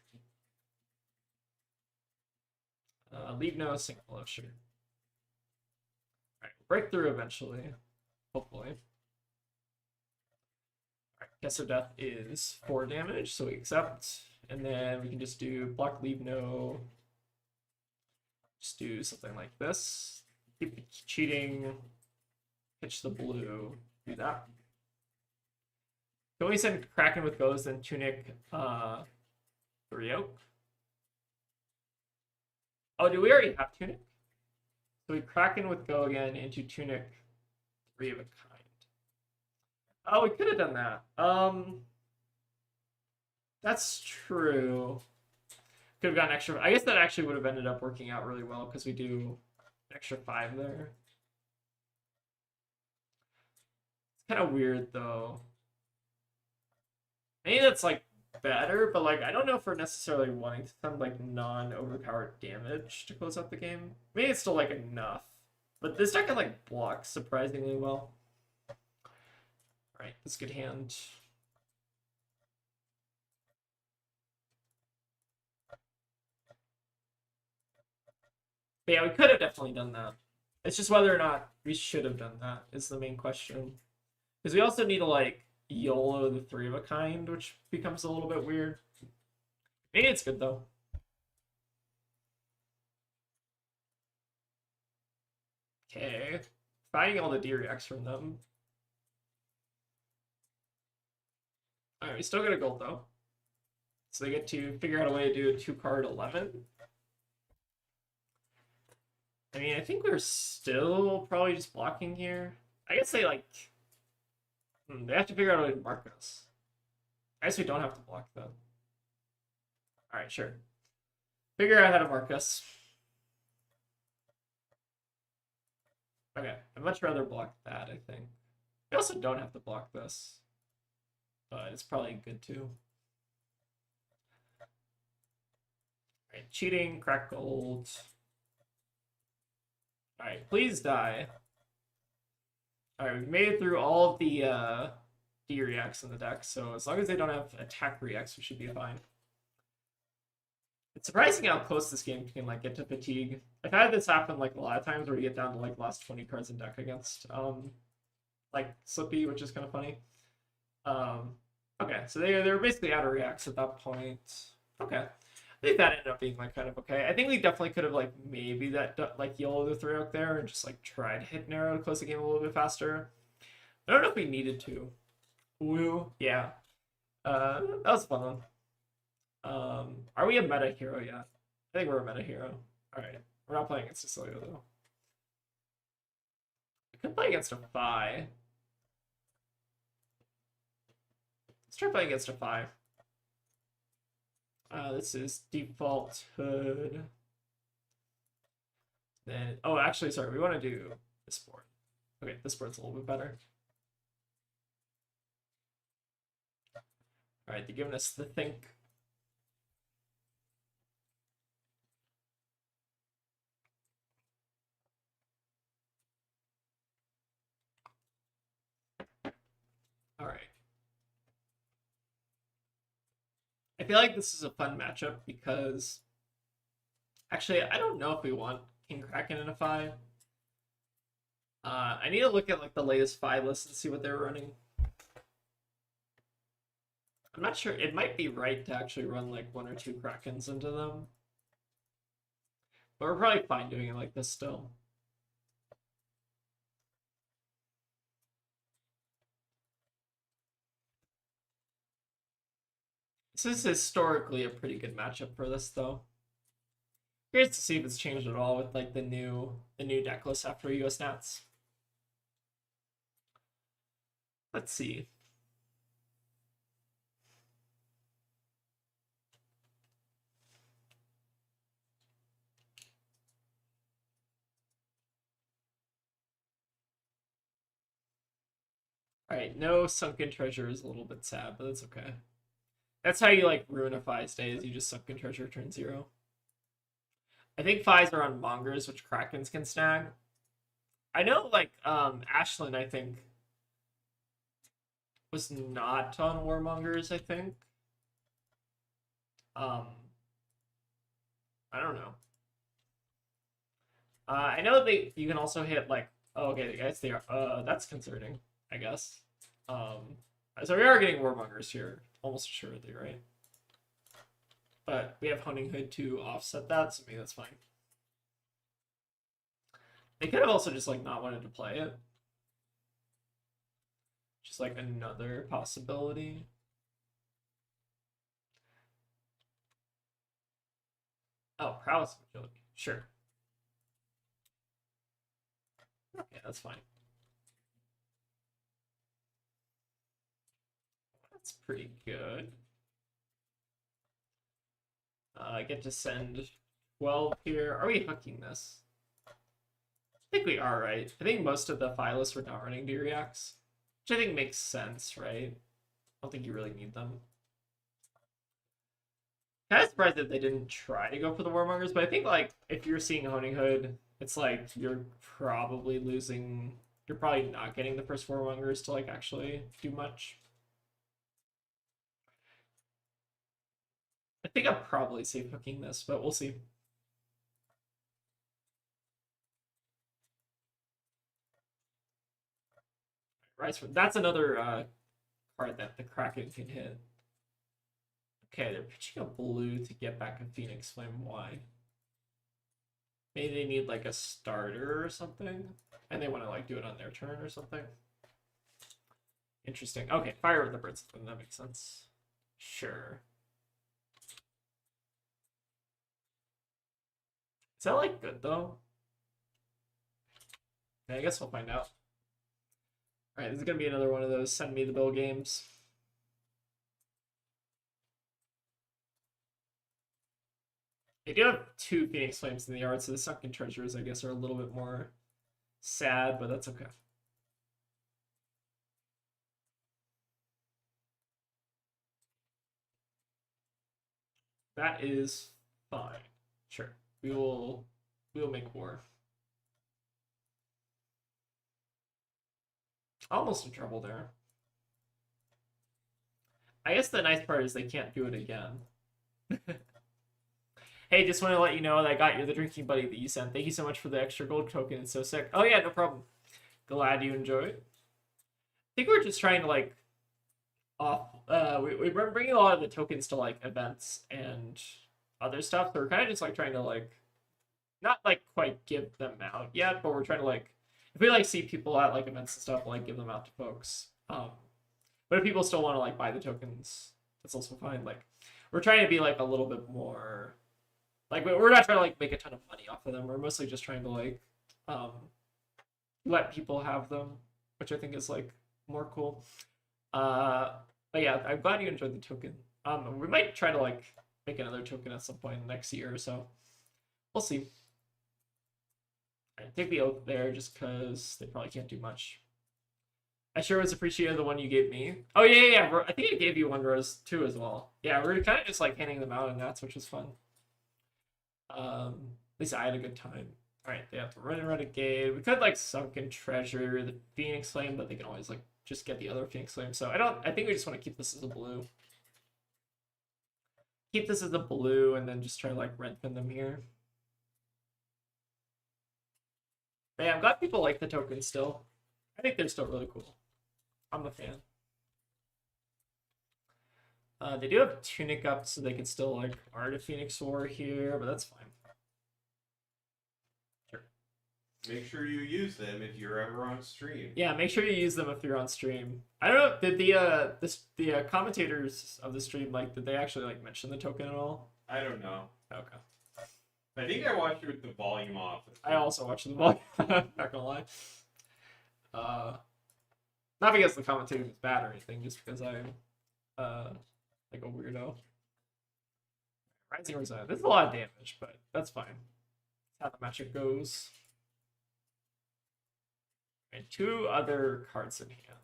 Speaker 1: Leave no single, sure. Alright, break through eventually. Hopefully. Alright, Guess of Death is 4 damage, so we accept. And then we can just do block, leave no. Just do something like this. Keep cheating. Pitch the blue. Do that. Can we send Kraken with Goes and Tunic 3 Oak? Oh, do we already have Tunic? So we Kraken with Go again into Tunic 3 of a kind. Oh, we could have done that. That's true. Could have gotten extra. I guess that actually would have ended up working out really well because we do an extra 5 there. It's kind of weird though. Maybe that's like better, but like I don't know if we're necessarily wanting to send like non-overpowered damage to close out the game. Maybe it's still like enough, but this deck can like block surprisingly well. All right, that's a good hand. But yeah, we could have definitely done that. It's just whether or not we should have done that is the main question. Because we also need to like YOLO the 3 of a kind, which becomes a little bit weird. Maybe it's good though. Okay. Finding all the D reacts from them. Alright, we still get a gold though. So they get to figure out a way to do a 2-card 11. I mean, I think we're still probably just blocking here. I guess they like... they have to figure out a way to mark us. I guess we don't have to block them. Alright, sure. Figure out how to mark us. Okay, I'd much rather block that, I think. We also don't have to block this. But it's probably good too. Alright, cheating, crack gold. Alright, please die. Alright, we've made it through all of the D reacts in the deck, so as long as they don't have attack reacts, we should be fine. It's surprising how close this game can like get to fatigue. I've had this happen like a lot of times where you get down to like the last 20 cards in deck against like Slippy, which is kind of funny. Okay, so they were basically out of reacts at that point. Okay. I think that ended up being like kind of okay. I think we definitely could have like maybe that like YOLO the 3 Oak there and just like tried to hit narrow to close the game a little bit faster. I don't know if we needed to. Woo, yeah. That was a fun one. Are we a meta hero yet? I think we're a meta hero. Alright. We're not playing against Cecilia though. We could play against a Phi. Let's try playing against a Phi. This is default hood. Then, oh, actually, sorry, we want to do this board. Okay, this board's a little bit better. All right, they're giving us the think. All right. I feel like this is a fun matchup because actually, I don't know if we want King Kraken in a 5. I need to look at like the latest 5 lists and see what they're running. I'm not sure. It might be right to actually run like 1 or 2 Krakens into them. But we're probably fine doing it like this still. This is historically a pretty good matchup for this though. Curious to see if it's changed at all with like the new deck list after US Nats. Let's see. All right, no sunken treasure is a little bit sad, but that's okay. That's how you like ruin a Fi stay, is you just sunken treasure turn 0. I think Fis are on Mongers, which Krakens can snag. I know like Ashlyn, I think, was not on Warmongers, I think. I don't know. I know you can also hit like, oh, okay, guys, they are that's concerning, I guess. So we are getting Warmongers here, almost assuredly, right? But we have Honing Hood to offset that, so maybe that's fine. They could have also just like not wanted to play it. Just like another possibility. Oh, prowess and agility. Sure. Okay, that's fine. That's pretty good. I get to send 12 here. Are we hooking this? I think we are, right? I think most of the finalists were not running D-Reacts, which I think makes sense, right? I don't think you really need them. Kind of surprised that they didn't try to go for the Warmongers, but I think like if you're seeing Honing Hood, it's like you're probably losing. You're probably not getting the first Warmongers to like actually do much. I think I'm probably safe hooking this, but we'll see. Right, that's another card that the Kraken can hit. Okay, they're pitching a blue to get back a Phoenix Flame. Why? Maybe they need like a starter or something, and they want to like do it on their turn or something. Interesting. Okay, fire with the birds. That makes sense. Sure. Is that like good though? Okay, I guess we'll find out. All right, this is gonna be another one of those send me the bill games. They do have 2 Phoenix Flames in the yard, so the sunken treasures, I guess, are a little bit more sad, but that's okay. That is fine. Sure. We will make war. Almost in trouble there. I guess the nice part is they can't do it again. Hey, just want to let you know that I got you the drinking buddy that you sent. Thank you so much for the extra gold token. It's so sick. Oh yeah, no problem. Glad you enjoyed. I think we're just trying to like we've been bringing a lot of the tokens to like events and other stuff. So we're kind of just like trying to like not like quite give them out yet, but we're trying to like if we like see people at like events and stuff, like give them out to folks. But if people still want to like buy the tokens, that's also fine. Like we're trying to be like a little bit more like we're not trying to like make a ton of money off of them. We're mostly just trying to like let people have them, which I think is like more cool. But yeah, I'm glad you enjoyed the token. We might try to like make another token at some point next year or so. We'll see. Right, take the oath there just because they probably can't do much. I sure was appreciative of the one you gave me. Oh yeah. I think I gave you one rose too as well. Yeah, we're kind of just like handing them out and that's which was fun. At least I had a good time. All right, they have to run and renegade. We could like sunken treasure the Phoenix Flame, but they can always like just get the other Phoenix Flame. So I think we just want to keep this as a blue. Keep this as a blue and then just try to like rent them here. But yeah, I'm glad people like the tokens still. I think they're still really cool. I'm a fan. They do have Tunic up, so they can still like Art of Phoenix War here, but that's fine. Sure.
Speaker 2: Make sure you use them if you're ever on stream.
Speaker 1: Yeah, make sure you use them if you're on stream. I don't know, did the commentators of the stream like did they actually like mention the token at all?
Speaker 2: I don't know.
Speaker 1: Okay.
Speaker 2: I think I watched it with the volume off.
Speaker 1: I also watched the volume. Not gonna lie. Not because the commentator was bad or anything, just because I'm like a weirdo. Rising Reside. This is a lot of damage, but that's fine. That's how the matchup goes. And 2 other cards in hand.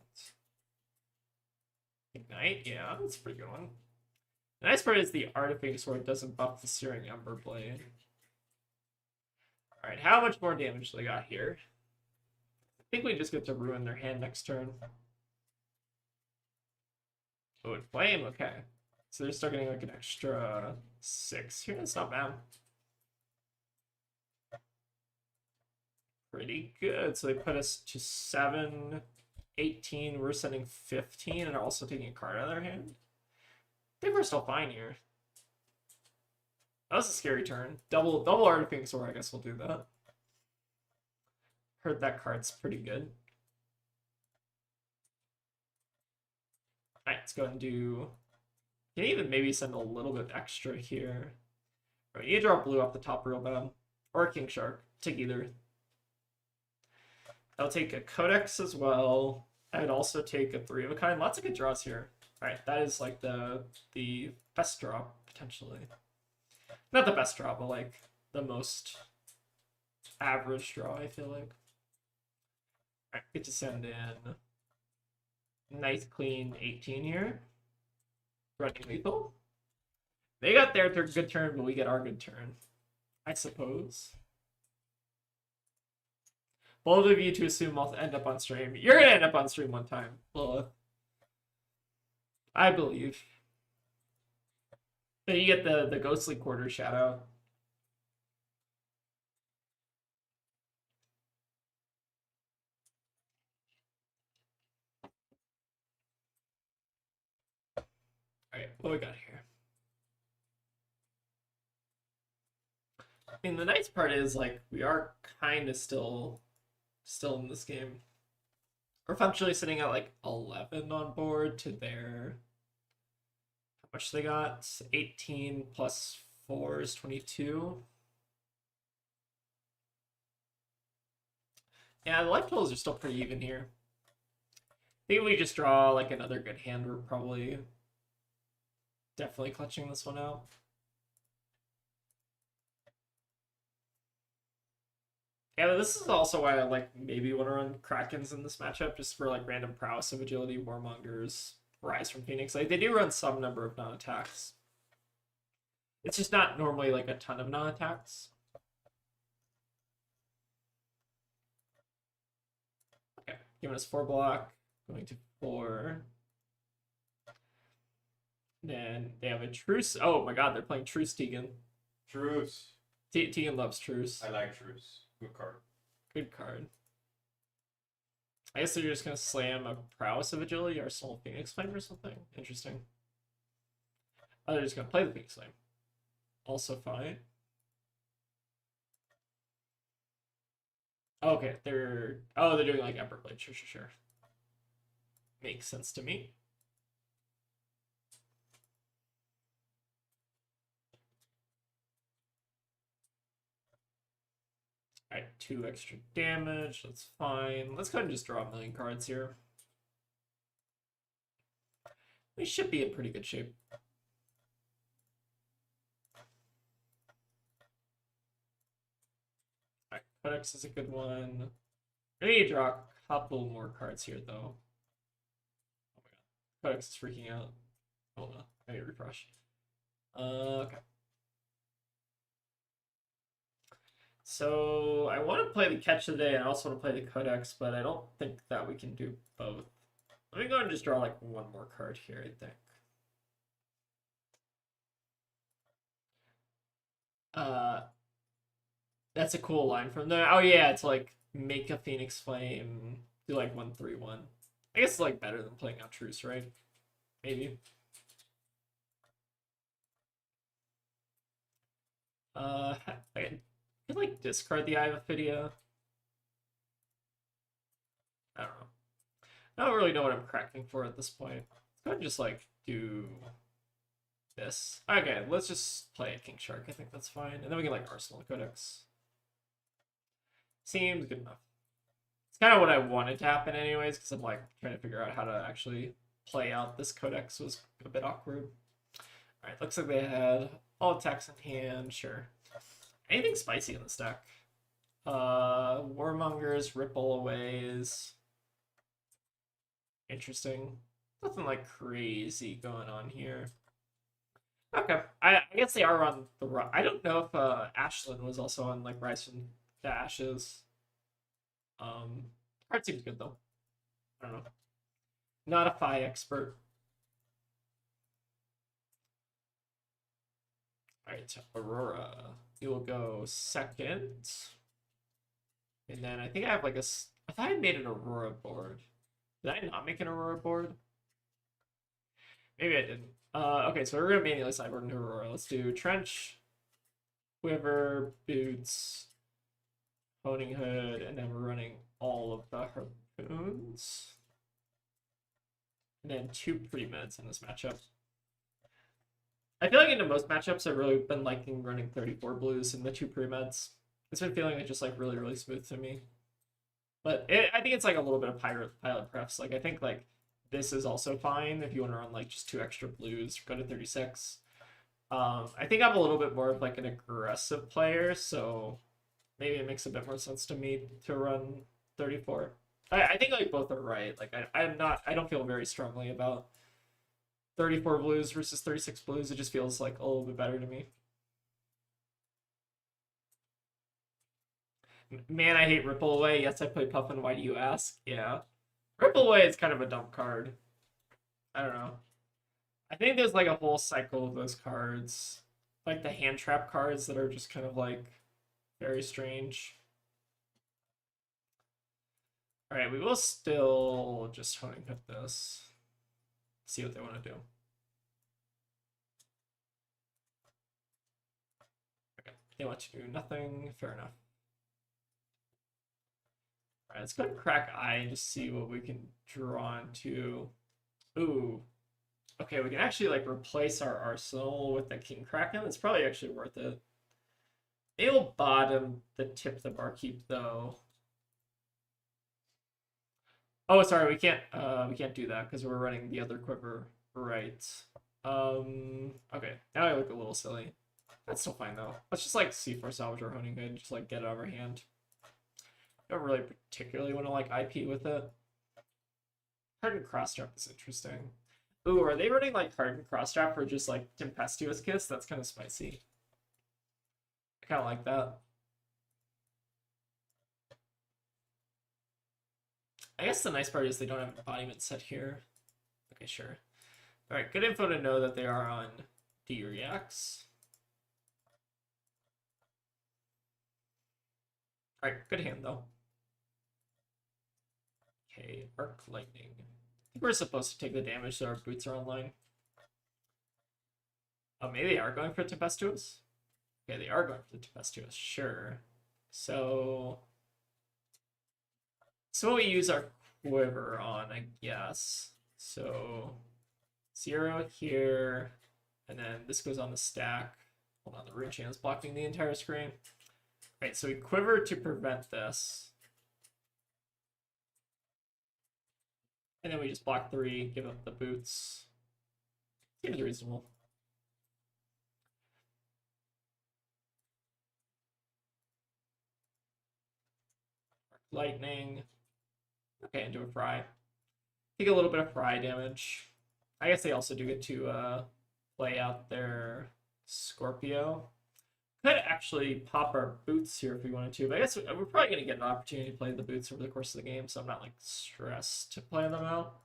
Speaker 1: Ignite, yeah, that's a pretty good one. The nice part is the Artifact Sword doesn't buff the Searing Ember Blade. Alright, how much more damage do they got here? I think we just get to ruin their hand next turn. Oh, and Flame, okay. So they're still getting like an extra 6 here. That's not bad. Pretty good. So they put us to 7, 18. We're sending 15 and also taking a card out of their hand. I think we're still fine here. That was a scary turn. Double Artifact Sword, I guess we'll do that. Heard that card's pretty good. Alright, let's go ahead and do... Can even maybe send a little bit extra here. Alright, you draw blue off the top real bad. Or a King Shark. Take either. I'll take a Codex as well. I would also take a 3 of a kind. Lots of good draws here. Alright, that is like the best draw, potentially. Not the best draw, but like the most average draw, I feel like. Alright, get to send in nice clean 18 here. Running lethal. They got their good turn, but we get our good turn, I suppose. Bold of you to assume I'll end up on stream. You're gonna end up on stream one time, Lilith. I believe. Then you get the Ghostly Quarter shadow. Alright, what we got here? I mean, the nice part is, like, we are kind of still in this game. We're functionally sitting at, like, 11 on board to their... How much they got? 18 plus 4 is 22. Yeah, the life totals are still pretty even here. I think if we just draw, like, another good hand, we're probably definitely clutching this one out. Yeah, but this is also why I like maybe want to run Krakens in this matchup, just for like random prowess of agility, Warmongers, Rise from Phoenix. Like they do run some number of non-attacks. It's just not normally like a ton of non-attacks. Okay, giving us 4 block, going to 4. Then they have a Truce. Oh my god, they're playing Truce Tegan.
Speaker 2: Truce.
Speaker 1: Tegan loves Truce.
Speaker 2: I like Truce. Good card.
Speaker 1: Good card. I guess they're just gonna slam a Prowess of Agility or Soul Phoenix Flame or something. Interesting. Oh, they're just gonna play the Phoenix Flame. Also fine. Okay, they're doing like Ember Blade. Sure. Makes sense to me. Alright, 2 extra damage, that's fine. Let's go ahead and just draw a million cards here. We should be in pretty good shape. Alright, Codex is a good one. I need to draw a couple more cards here, though. Oh my god. Codex is freaking out. Hold on, I need to refresh. Okay. So I want to play the Catch today, and I also want to play the Codex, but I don't think that we can do both. Let me go and just draw like one more card here, I think. That's a cool line from there. Oh yeah, it's like make a Phoenix Flame, do like 1/3/1. I guess it's like better than playing out Truce, right? Maybe. I could like discard the Eye of Ophidia. I don't know. I don't really know what I'm cracking for at this point. Let's go ahead and just like do this. Okay, let's just play a King Shark. I think that's fine. And then we can like Arsenal Codex. Seems good enough. It's kind of what I wanted to happen anyways, because I'm like trying to figure out how to actually play out this Codex was a bit awkward. Alright, looks like they had all attacks in hand, sure. Anything spicy in this deck? Warmongers, Ripple Aways. Interesting. Nothing like crazy going on here. Okay, I guess they are on the. I don't know if Ashlyn was also on like Rise from the Ashes. Card seems good though. I don't know. Not a Fi expert. All right, Aurora. You will go second, and then I think I have like a. I thought I made an Aurora board. Did I not make an Aurora board? Maybe I didn't. Okay, so we're gonna manually sideboard into Aurora. Let's do Trench, Quiver, Boots, Honing Hood, and then we're running all of the Harpoons. And then 2 pre-meds in this matchup. I feel like in most matchups, I've really been liking running 34 blues and the 2 pre-meds. It's been feeling like just like really, really smooth to me. But I think it's like a little bit of pilot prefs. Like I think like this is also fine if you want to run like just 2 extra blues, go to 36. I think I'm a little bit more of like an aggressive player, so maybe it makes a bit more sense to me to run 34. I think like both are right. Like I don't feel very strongly about 34 blues versus 36 blues. It just feels like a little bit better to me. Man, I hate Ripple Away. Yes, I play Puffin. Why do you ask? Yeah. Ripple Away is kind of a dumb card. I don't know. I think there's like a whole cycle of those cards. Like the hand trap cards that are just kind of like very strange. Alright, we will still just honing put this. See what they want to do. Okay, they want to do nothing. Fair enough. Alright, let's go to Crack Eye and just see what we can draw into. Ooh. Okay, we can actually like replace our arsenal with the King Kraken. It's probably actually worth it. They will bottom the Tip the Barkeep though. Oh, sorry, we can't do that because we're running the other quiver, right? Okay, now I look a little silly. That's still fine though. Let's just like C4 salvage or honing hood, just like get it out of our hand. I don't really particularly want to like IP with it. Hardened Crosstrap is interesting. Ooh, are they running like Hardened Crosstrap or just like Tempestuous Kiss? That's kind of spicy. I kind of like that. I guess the nice part is they don't have embodiment set here. Okay, sure. All right, good info to know that they are on D-Reacts. All right, good hand though. Okay, Arc Lightning. I think we're supposed to take the damage so our boots are online. Oh, maybe they are going for Tempestuous? Okay, they are going for the Tempestuous, sure. So what we use our quiver on, I guess. So 0 here, and then this goes on the stack. Hold on, the rune chain is blocking the entire screen. Right, so we quiver to prevent this. And then we just block 3, give up the boots. Seems reasonable. Lightning. Okay, into a fry. Take a little bit of fry damage. I guess they also do get to play out their Scorpio. Could actually pop our boots here if we wanted to, but I guess we're probably going to get an opportunity to play the boots over the course of the game, so I'm not like stressed to play them out.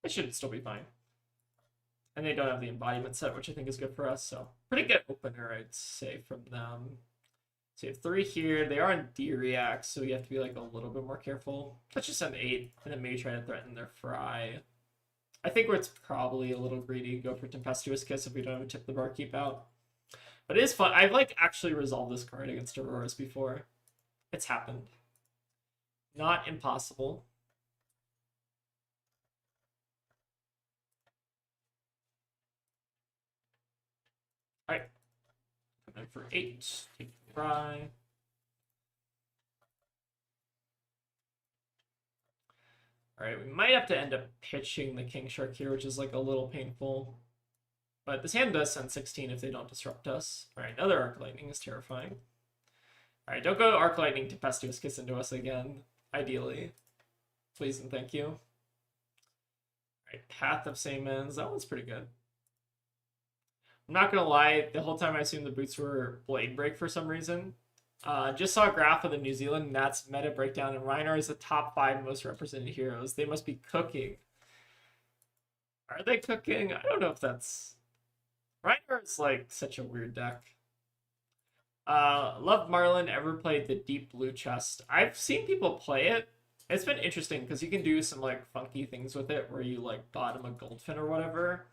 Speaker 1: It should still be fine. And they don't have the embodiment set, which I think is good for us, so pretty good opener, I'd say, from them. So you have 3 here. They are on D-React, so you have to be like a little bit more careful. Let's just send 8, and then maybe try to threaten their fry. I think where it's probably a little greedy to go for Tempestuous Kiss if we don't have a Tip the Barkeep out. But it is fun. I've like actually resolved this card against Auroras before. It's happened. Not impossible. All right. Come in for 8. Take the fry. All right, we might have to end up pitching the King Shark here, which is like a little painful. But this hand does send 16 if they don't disrupt us. All right, another Arc Lightning is terrifying. All right, don't go Arc Lightning Tempestuous Kiss into us again, ideally. Please and thank you. All right, Path of Same Ends. That one's pretty good. I'm not gonna lie, the whole time I assumed the boots were blade break for some reason. Just saw a graph of the New Zealand Nats meta breakdown, and Reinar is the top 5 most represented heroes. They must be cooking. Are they cooking? I don't know if that's... Reinar is like such a weird deck. Love Marlin. Ever played the Deep Blue Chest? I've seen people play it. It's been interesting because you can do some like funky things with it where you like bottom a Goldfin or whatever.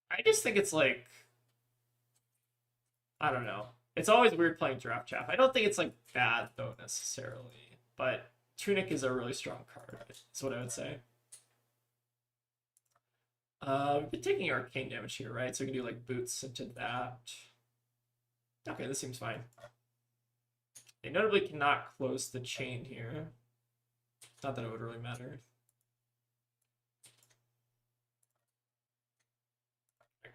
Speaker 1: I just think it's like, I don't know. It's always weird playing Draft Chaff. I don't think it's like bad though necessarily, but Tunic is a really strong card. That's what I would say. We've been taking arcane damage here, right? So we can do like boots into that. Okay, this seems fine. They notably cannot close the chain here. Not that it would really matter.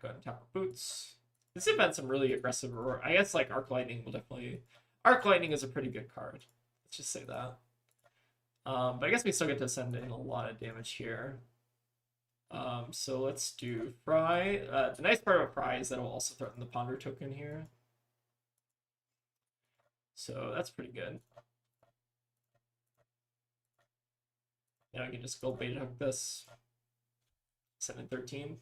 Speaker 1: Go ahead and tap our boots. This has been some really aggressive Aurora. I guess like Arc Lightning will definitely... Arc Lightning is a pretty good card. Let's just say that. But I guess we still get to send in a lot of damage here. So let's do Fry. The nice part about Fry is that it will also threaten the Ponder token here. So that's pretty good. Now we can just go bait hook this. 7-13.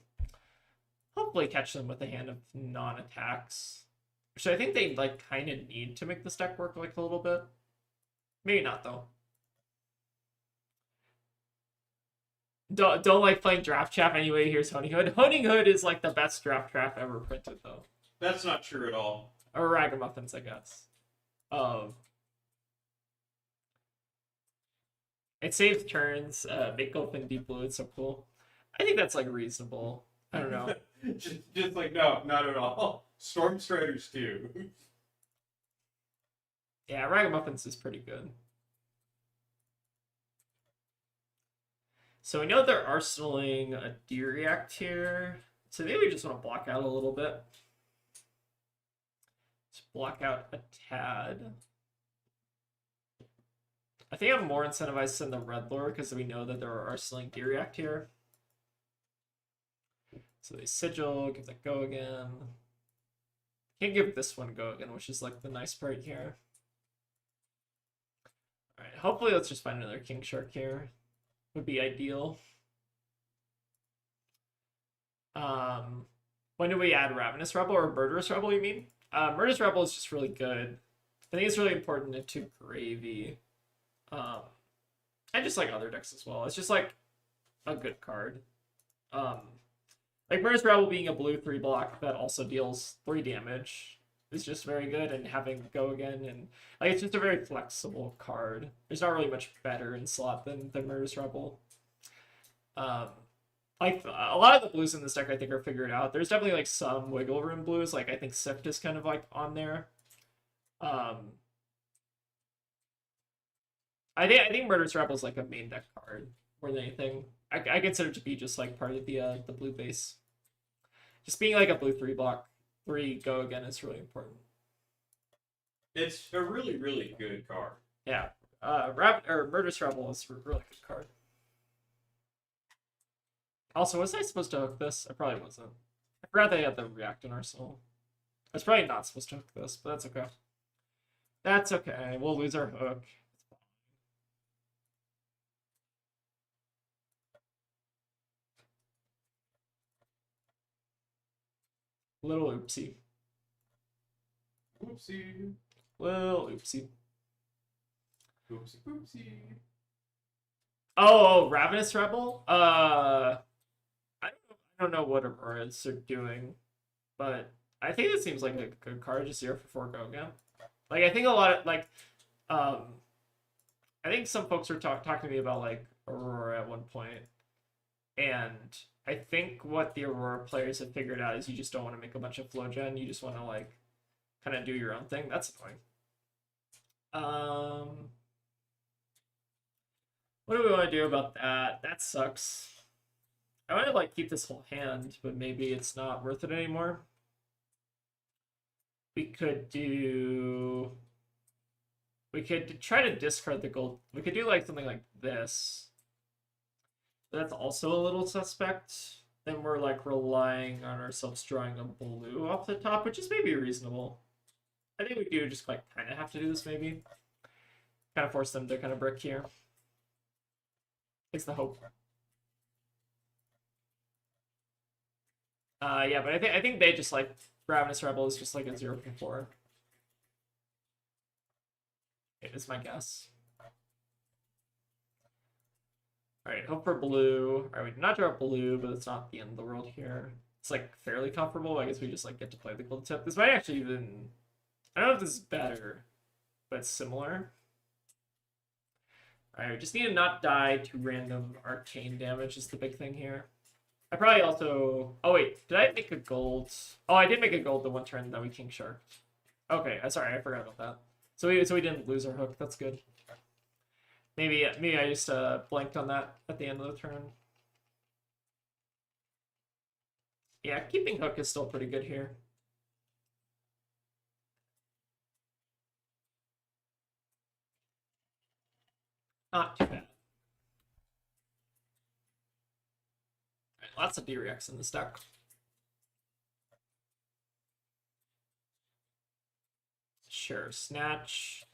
Speaker 1: Hopefully catch them with a hand of non-attacks. Which I think they like kind of need to make this deck work like a little bit. Maybe not though. Don't like playing Draft Chaff anyway. Here's Honing Hood. Honing Hood is like the best Draft Chaff ever printed though.
Speaker 2: That's not true at all.
Speaker 1: Or Ragamuffins, I guess. It saves turns. Make Goldfin Deep Blue. It's so cool. I think that's like reasonable. I don't know.
Speaker 2: just like, no, not at all. Storm Striders too.
Speaker 1: Yeah, Ragamuffins is pretty good. So we know they're arsenaling a D-React here. So maybe we just want to block out a little bit. Let's block out a tad. I think I'm more incentivized to send the Red Lord because we know that there are arsenaling D-React here. So they sigil, give that go again. Can't give this one go again, which is like the nice part here. Alright, hopefully let's just find another King Shark here. Would be ideal. When do we add Ravenous Rebel or Murderous Rebel, you mean? Murderous Rebel is just really good. I think it's really important into Gravy. And just like other decks as well. It's just like a good card. Like Murderous Rebel being a blue 3 block that also deals 3 damage is just very good, and having go again, and like it's just a very flexible card. There's not really much better in slot than Murderous Rebel. Like a lot of the blues in this deck I think are figured out. There's definitely like some wiggle room blues. Like I think Sift is kind of like on there. I think Murderous Rebel is like a main deck card more than anything. I consider it to be just like part of the blue base. Just being like a blue 3 block, 3 go again is really important.
Speaker 2: It's a really, really good card.
Speaker 1: Yeah. Murderous Rebel is a really good card. Also, was I supposed to hook this? I probably wasn't. I forgot they had the React in Arsenal. I was probably not supposed to hook this, but that's okay. That's okay. We'll lose our hook. Little oopsie.
Speaker 2: Oopsie.
Speaker 1: Little oopsie.
Speaker 2: Oopsie, oopsie.
Speaker 1: Oh, Ravenous Rebel? I don't know what Auroras are doing, but I think it seems like a good card, just 0 for 4 go again. Like, I think a lot of, like, I think some folks were talking to me about, like, Aurora at one point, and I think what the Aurora players have figured out is you just don't want to make a bunch of flow gen, you just want to, like, kind of do your own thing. That's annoying. What do we want to do about that? That sucks. I want to like keep this whole hand, but maybe it's not worth it anymore. We could try to discard the gold. We could do like something like this. But that's also a little suspect. then we're like relying on ourselves drawing a blue off the top, which is maybe reasonable. I think we do just like kind of have to do this maybe. Kind of force them to kind of brick here. It's the hope. Yeah, but I think they just like Ravenous Rebel is just like a 0/4. It is my guess. Alright, hope for blue. Alright, we did not draw blue, but it's not the end of the world here. It's like fairly comfortable. I guess we just like get to play the gold tip. This might actually even, I don't know if this is better, but it's similar. Alright, we just need to not die to random arcane damage is the big thing here. I probably also, oh wait, did I make a gold? Oh, I did make a gold the one turn that we King Shark. Okay, sorry, I forgot about that. So we didn't lose our hook. That's good. Maybe I just blanked on that at the end of the turn. Yeah, keeping hook is still pretty good here. Not too bad. Right, lots of D-Rex in this deck. Sure, Snatch.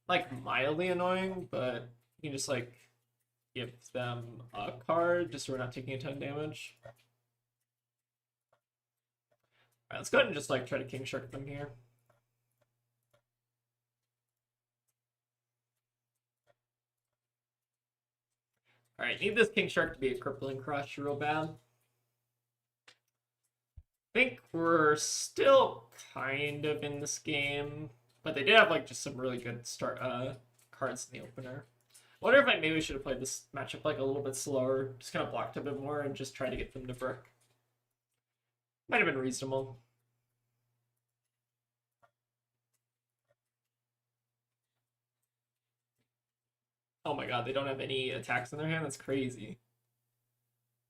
Speaker 1: Like mildly annoying, but you can just like give them a card just so we're not taking a ton of damage. Alright, let's go ahead and just like try to King Shark them here. Alright, need this King Shark to be a crippling crush real bad. I think we're still kind of in this game, but they did have like just some really good start cards in the opener. I wonder if maybe we should have played this matchup like a little bit slower, just kind of blocked a bit more and just try to get them to brick. Might have been reasonable. Oh my god, they don't have any attacks in their hand? That's crazy.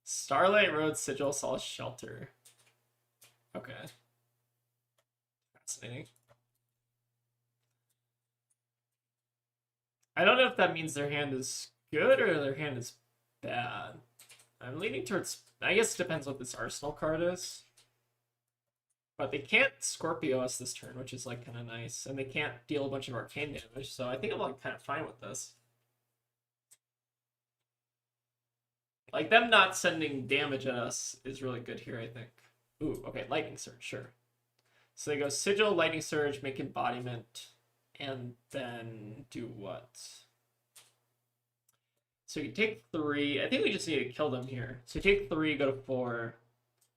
Speaker 1: Starlight Road, Sigil, Solace, Shelter. Okay. Fascinating. I don't know if that means their hand is good or their hand is bad. I'm leaning towards, I guess it depends what this Arsenal card is. But they can't Scorpio us this turn, which is like kind of nice. And they can't deal a bunch of arcane damage, so I think I'm like kind of fine with this. Like them not sending damage at us is really good here, I think. Ooh, okay, Lightning Surge, sure. So they go Sigil, Lightning Surge, make Embodiment, and then do what? So you take 3. I think we just need to kill them here. So you take 3, go to 4.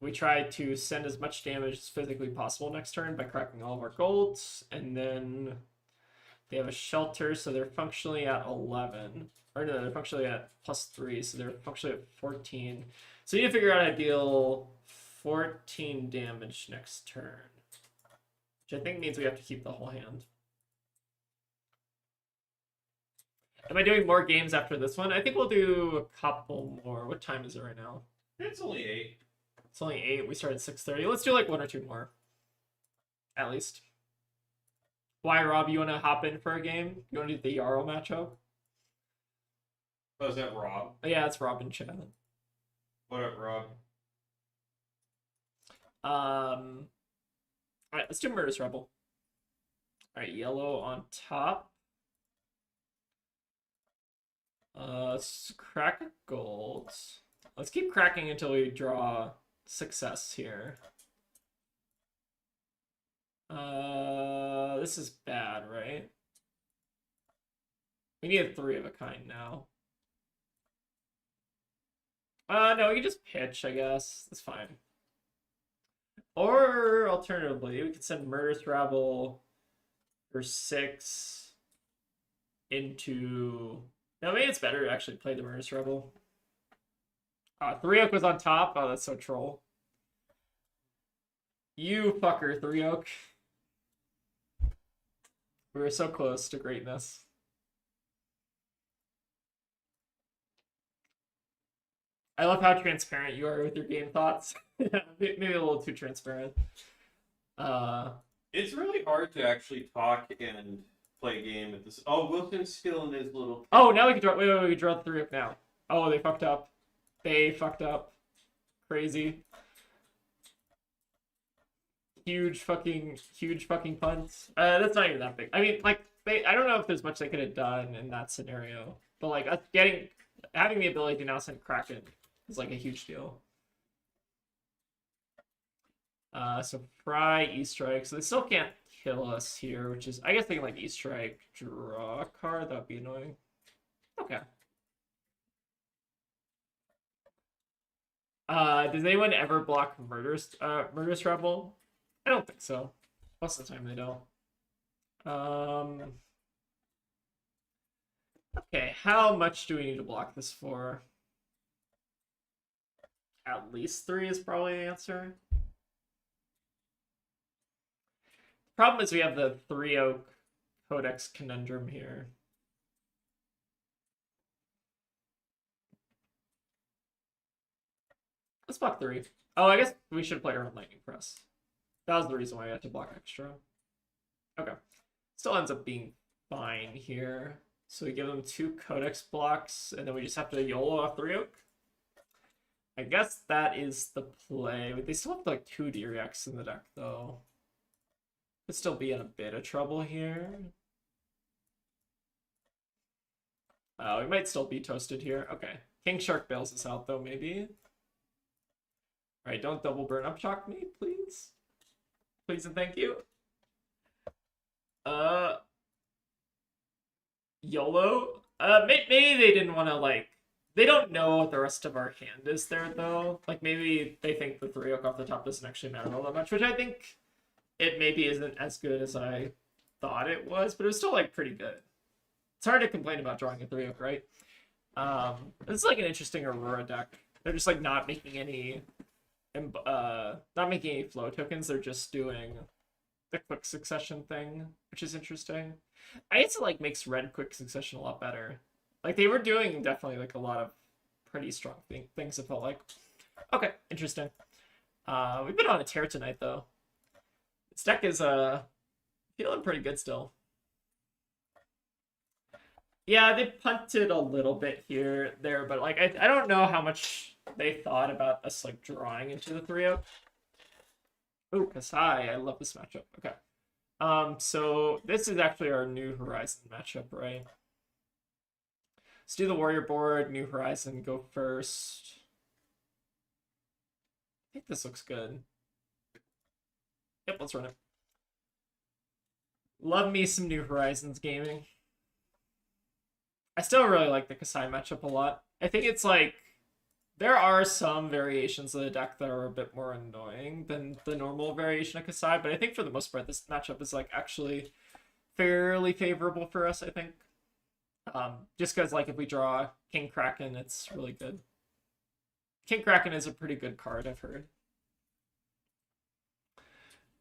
Speaker 1: We try to send as much damage as physically possible next turn by cracking all of our golds, and then they have a Shelter, so they're functionally at 11. Or no, they're functionally at +3, so they're functionally at 14. So you need to figure out how to deal 14 damage next turn. Which I think means we have to keep the whole hand. Am I doing more games after this one? I think we'll do a couple more. What time is it right now?
Speaker 2: It's only 8.
Speaker 1: It's only 8. We started at 6:30. Let's do like 1 or 2 more. At least. Why, Rob, you want to hop in for a game? You want to do the Jarl matchup?
Speaker 2: Oh, is that Rob?
Speaker 1: Oh, yeah, it's Rob in chat.
Speaker 2: What up, Rob?
Speaker 1: Alright, let's do Murderous Rebel. Alright, yellow on top. Let's crack a gold. Let's keep cracking until we draw success here. This is bad, right? We need a 3 of a kind now. No, we can just pitch, I guess. That's fine. Or alternatively, we could send Murderous Rebel for 6 into... No, maybe it's better to actually play the Murderous Rebel. 3 Oak was on top. Oh, that's so troll. You fucker, 3 Oak. We were so close to greatness. I love how transparent you are with your game thoughts. Maybe a little too transparent.
Speaker 2: It's really hard to actually talk and play a game at this. Oh, Wilson's still in his little.
Speaker 1: Oh, now we can draw. Wait, we can draw the 3 Oak now. Oh, they fucked up. They fucked up. Crazy. Huge fucking punts. That's not even that big. I mean, like, I don't know if there's much they could have done in that scenario, but like us having the ability to now send Kraken is like a huge deal. So Fry, E-Strike, so they still can't kill us here, which is, I guess they can like E-Strike, draw a card, that'd be annoying. Okay. Does anyone ever block Murderous Rebel? I don't think so. Most of the time they don't. Okay, how much do we need to block this for? At least 3 is probably the answer. Problem is we have the 3-oak Codex conundrum here. Let's block 3. Oh, I guess we should play our own Lightning Press. That was the reason why I had to block extra. Okay. Still ends up being fine here. So we give them 2 Codex blocks, and then we just have to YOLO off 3-oak. I guess that is the play. They still have like 2 D-Reacts in the deck, though. Could still be in a bit of trouble here. We might still be toasted here. Okay. King Shark bails us out, though, maybe. Alright, don't double burn up shock me, please. Please and thank you. YOLO? Maybe they didn't want to, like... They don't know what the rest of our hand is there, though. Like, maybe they think the 3-oak off the top doesn't actually matter all that much, which I think it maybe isn't as good as I thought it was, but it was still, like, pretty good. It's hard to complain about drawing a 3-oak, right? This is, like, an interesting Aurora deck. They're just, like, not making any flow tokens. They're just doing the quick succession thing, which is interesting. I guess it, like, makes red quick succession a lot better. Like, they were doing definitely, like, a lot of pretty strong things, it felt like. Okay, interesting. We've been on a tear tonight, though. This deck is, feeling pretty good still. Yeah, they punted a little bit there, but, like, I don't know how much they thought about us, like, drawing into the 3-oak. Ooh, Kasai, I love this matchup. Okay. So this is actually our New Horizon matchup, right? Let's do the Warrior board, New Horizon, go first. I think this looks good. Yep, let's run it. Love me some New Horizons gaming. I still really like the Kasai matchup a lot. I think it's like, there are some variations of the deck that are a bit more annoying than the normal variation of Kasai, but I think for the most part, this matchup is like actually fairly favorable for us, I think. Just because, like, if we draw King Kraken, it's really good. King Kraken is a pretty good card, I've heard.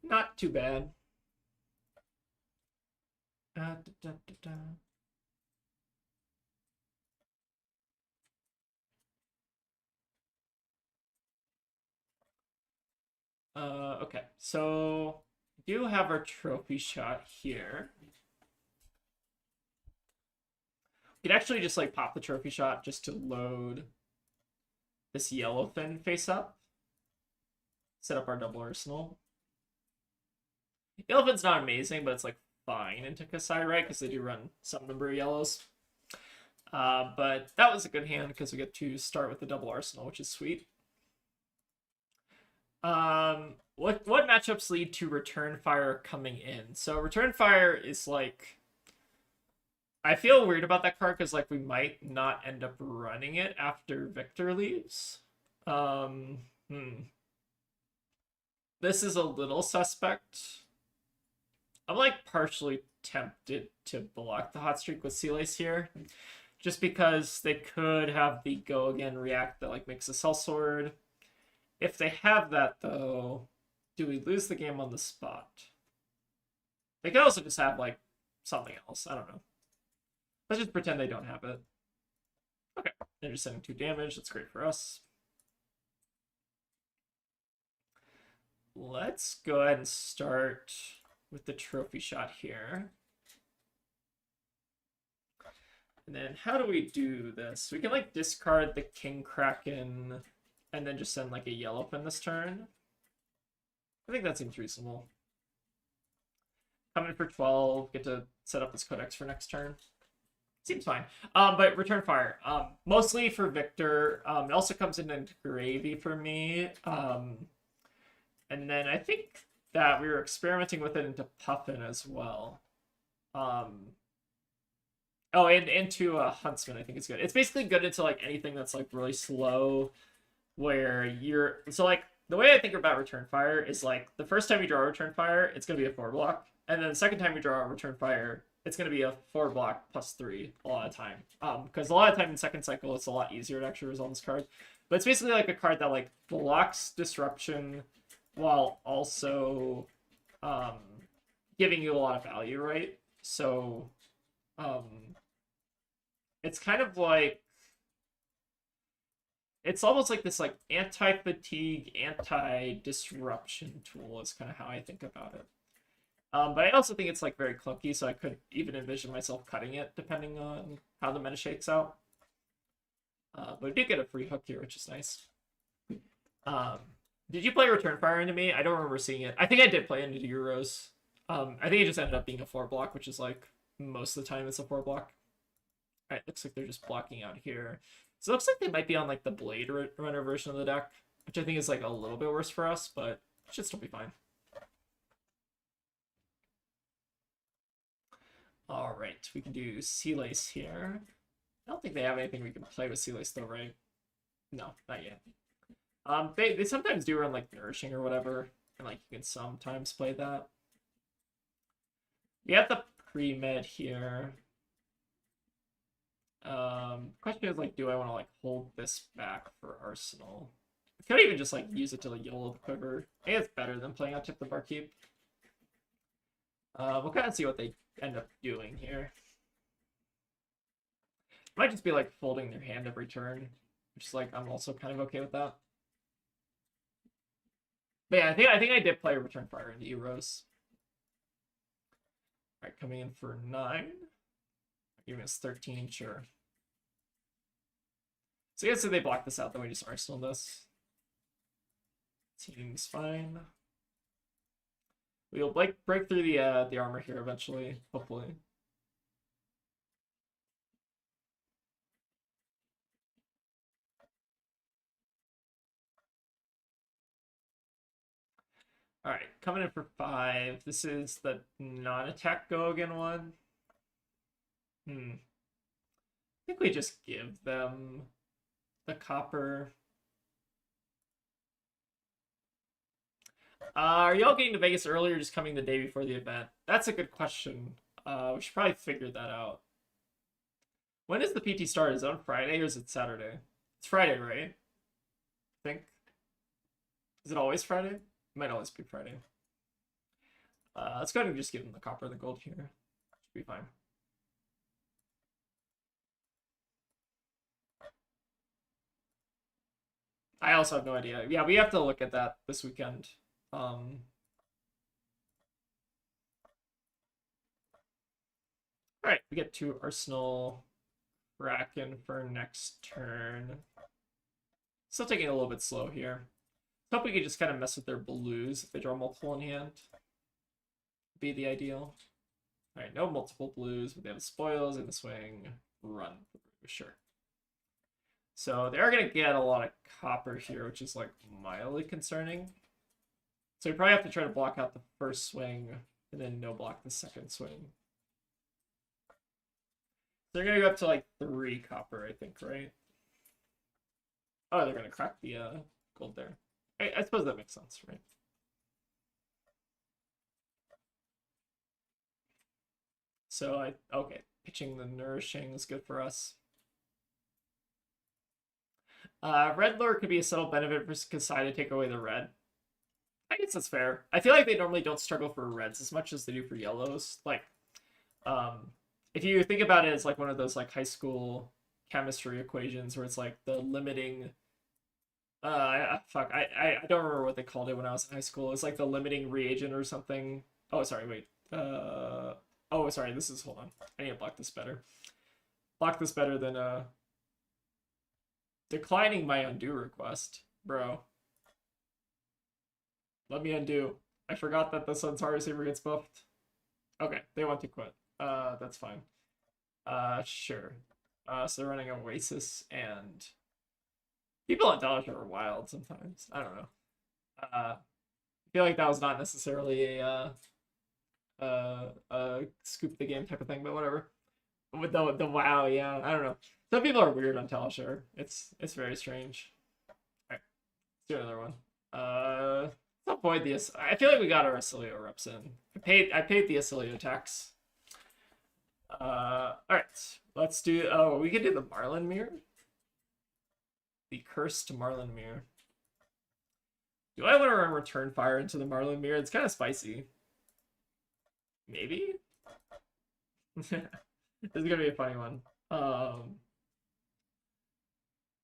Speaker 1: Not too bad. Okay, so we do have our trophy shot here. We could actually just, like, pop the trophy shot just to load this Yellowfin face up. Set up our double arsenal. Yellowfin's not amazing, but it's, like, fine into Kasai, right? Because they do run some number of yellows. But that was a good hand because we get to start with the double arsenal, which is sweet. What matchups lead to Return Fire coming in? So Return Fire is, like, I feel weird about that card because, like, we might not end up running it after Victor leaves. This is a little suspect. I'm, like, partially tempted to block the hot streak with Sea Lace here, just because they could have the Go Again react that, like, makes a Sellsword. If they have that, though, do we lose the game on the spot? They could also just have, like, something else. I don't know. Let's just pretend they don't have it. Okay, they're just sending 2 damage. That's great for us. Let's go ahead and start with the trophy shot here. And then how do we do this? We can like discard the King Kraken and then just send like a yellow pin this turn. I think that seems reasonable. Come in for 12, get to set up this codex for next turn. Seems fine. But Return Fire. Mostly for Victor. It also comes into Gravy for me. And then I think that we were experimenting with it into Puffin as well. Oh, and into Huntsman, I think it's good. It's basically good into like anything that's like really slow, where you're so like the way I think about Return Fire is like the first time you draw Return Fire, it's gonna be a 4-block, and then the second time you draw a Return Fire, it's gonna be a 4-block +3 a lot of time. Because a lot of time in second cycle, it's a lot easier to actually resolve this card. But it's basically like a card that like blocks disruption while also giving you a lot of value, right? So it's kind of like it's almost like this like anti-fatigue, anti-disruption tool is kind of how I think about it. But I also think it's like very clunky, so I could even envision myself cutting it depending on how the meta shakes out. But we do get a free hook here, which is nice. Did you play Return Fire into me? I don't remember seeing it. I think I did play into Euros. I think it just ended up being a 4-block, which is like most of the time it's a 4-block. Alright, looks like they're just blocking out here. So it looks like they might be on like the Blade Runner version of the deck, which I think is like a little bit worse for us, but it should still be fine. Alright, we can do Sea Lace here. I don't think they have anything we can play with Sea Lace though, right? No, not yet. They sometimes do run like Nourishing or whatever, and like you can sometimes play that. We have the pre-med here. Question is like, do I want to like hold this back for Arsenal? I could even just like use it to like YOLO the quiver. I think it's better than playing out Tip the Barkeep. We'll kind of see what they end up doing here. Might just be like folding their hand every turn, which is like I'm also kind of okay with that. But yeah, I think I did play Return Fire into Euros. Alright, coming in for 9. Giving us 13, sure. So I guess if they block this out, then we just Arsenal this. Seems fine. We'll like break through the armor here eventually, hopefully. Alright, coming in for 5. This is the non-attack go again one. I think we just give them the copper. Are y'all getting to Vegas early or just coming the day before the event? That's a good question. We should probably figure that out. When does the PT start? Is it on Friday or is it Saturday? It's Friday, right? I think. Is it always Friday? It might always be Friday. Let's go ahead and just give them the copper and the gold here. Should be fine. I also have no idea. Yeah, we have to look at that this weekend. Alright, we get to Arsenal Kraken for next turn. Still taking it a little bit slow here. I hope we could just kind of mess with their blues if they draw multiple in hand. Be the ideal. Alright, no multiple blues, but they have spoils in the swing. Run. Sure. So they are going to get a lot of copper here, which is like mildly concerning. So we probably have to try to block out the first swing and then no block the second swing. They're going to go up to like 3 copper, I think, right? Oh, they're going to crack the gold there. I suppose that makes sense, right? So okay, pitching the Nourishing is good for us. Red lure could be a subtle benefit for Kasai to take away the red. I guess that's fair. I feel like they normally don't struggle for reds as much as they do for yellows. Like, if you think about it as like one of those like high school chemistry equations where it's like the limiting I don't remember what they called it when I was in high school. It's like the limiting reagent or something. Oh, sorry, wait. Oh, sorry, hold on. I need to block this better. block this better than declining my undo request, bro. Let me undo. I forgot that the Sun's receiver gets buffed. Okay, they want to quit. That's fine. Sure. So they're running Oasis, and people on Dodge are wild sometimes. I don't know. I feel like that was not necessarily a scoop the game type of thing, but whatever. With the wow, yeah, I don't know. Some people are weird on Talishar. It's very strange. Alright, let's do another one. Let's avoid the I feel like we got our Asilio reps in. I paid the Asilio tax. Alright. Let's do we could do the Marlin Mirror. The cursed Marlin Mirror. Do I want to run return fire into the Marlin Mirror? It's kind of spicy. Maybe? This is gonna be a funny one.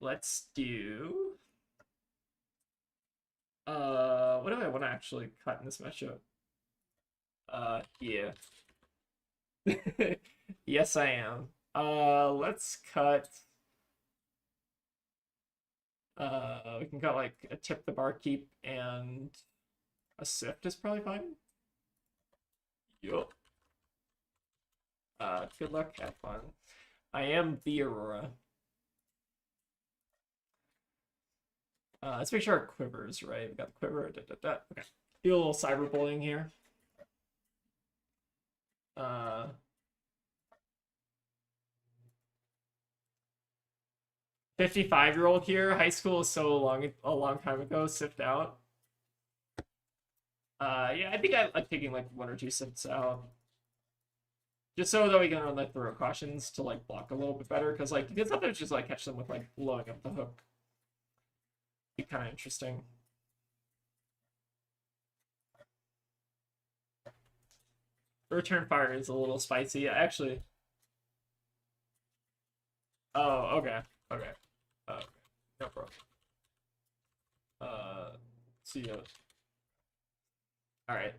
Speaker 1: Let's do what do I want to actually cut in this matchup? Yeah. Yes, I am. Let's cut we can cut like a tip the barkeep, and a Sift is probably fine. Yup. Good luck, have fun. I am the Aurora. Let's make sure our quiver's right. We got the quiver. Okay. Do a little cyberbullying here. 55-year-old here. High school is so a long time ago. Sift out. Yeah, I think I like taking like 1 or 2 sifts out, just so that we can run like throw cautions to like block a little bit better. Because like you can sometimes just like catch them with like blowing up the hook. Be kind of interesting. Return fire is a little spicy, actually. Oh, okay, okay, okay, no problem. See ya. All right,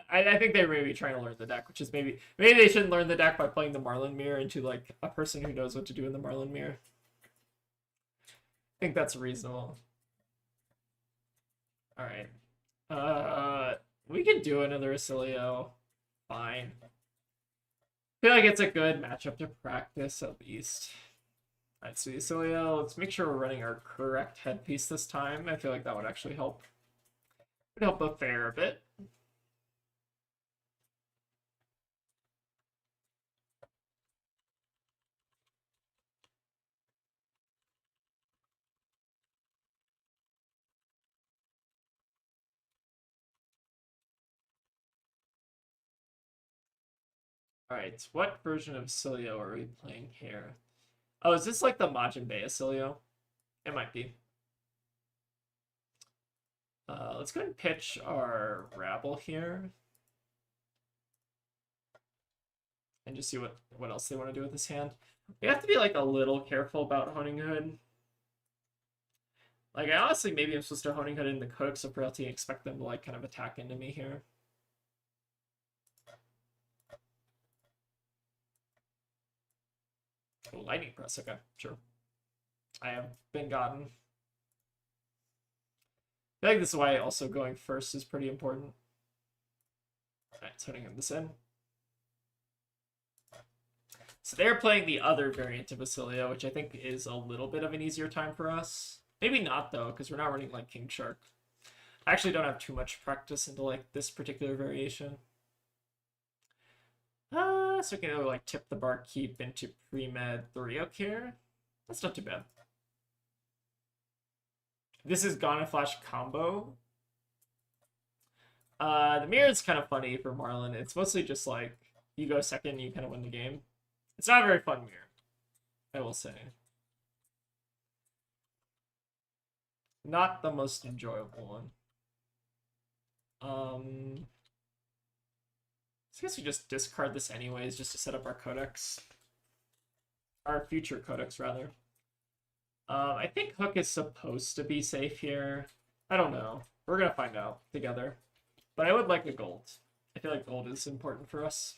Speaker 1: I think they may be trying to learn the deck, which is maybe they shouldn't learn the deck by playing the Marlin Mirror into like a person who knows what to do in the Marlin Mirror. I think that's reasonable. All right, we can do another Asilio. Fine. I feel like it's a good matchup to practice at least. Alright, so Asilio, let's make sure we're running our correct headpiece this time. I feel like that would actually help. Would help a fair bit. Alright, what version of Asilio are we playing here? Oh, is this like the Majin Bay Asilio? It might be. Let's go ahead and pitch our Rabble here. And just see what else they want to do with this hand. We have to be like a little careful about Honing Hood. Like, I honestly, maybe I'm supposed to Honing Hood in the Cook, so Frailty expect them to like kind of attack into me here. Lightning Press, okay, sure. I have been gotten. I feel like this is why also going first is pretty important. Alright, so putting this in. So they're playing the other variant of Asilio, which I think is a little bit of an easier time for us. Maybe not, though, because we're not running like King Shark. I actually don't have too much practice into like this particular variation. So we can go like tip the barkeep into pre-med 3-oak here. That's not too bad. This is Gone Flash combo. The mirror is kind of funny for Marlin. It's mostly just like you go second, you kind of win the game. It's not a very fun mirror, I will say. Not the most enjoyable one. I guess we just discard this anyways, just to set up our codex. Our future codex, rather. I think Hook is supposed to be safe here. I don't know. We're gonna find out together. But I would like a gold. I feel like gold is important for us.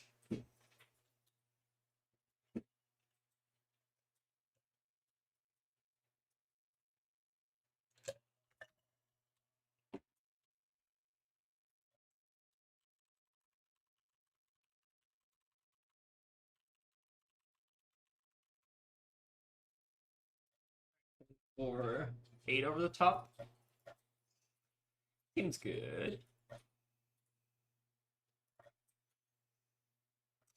Speaker 1: or 8 over the top. Seems good.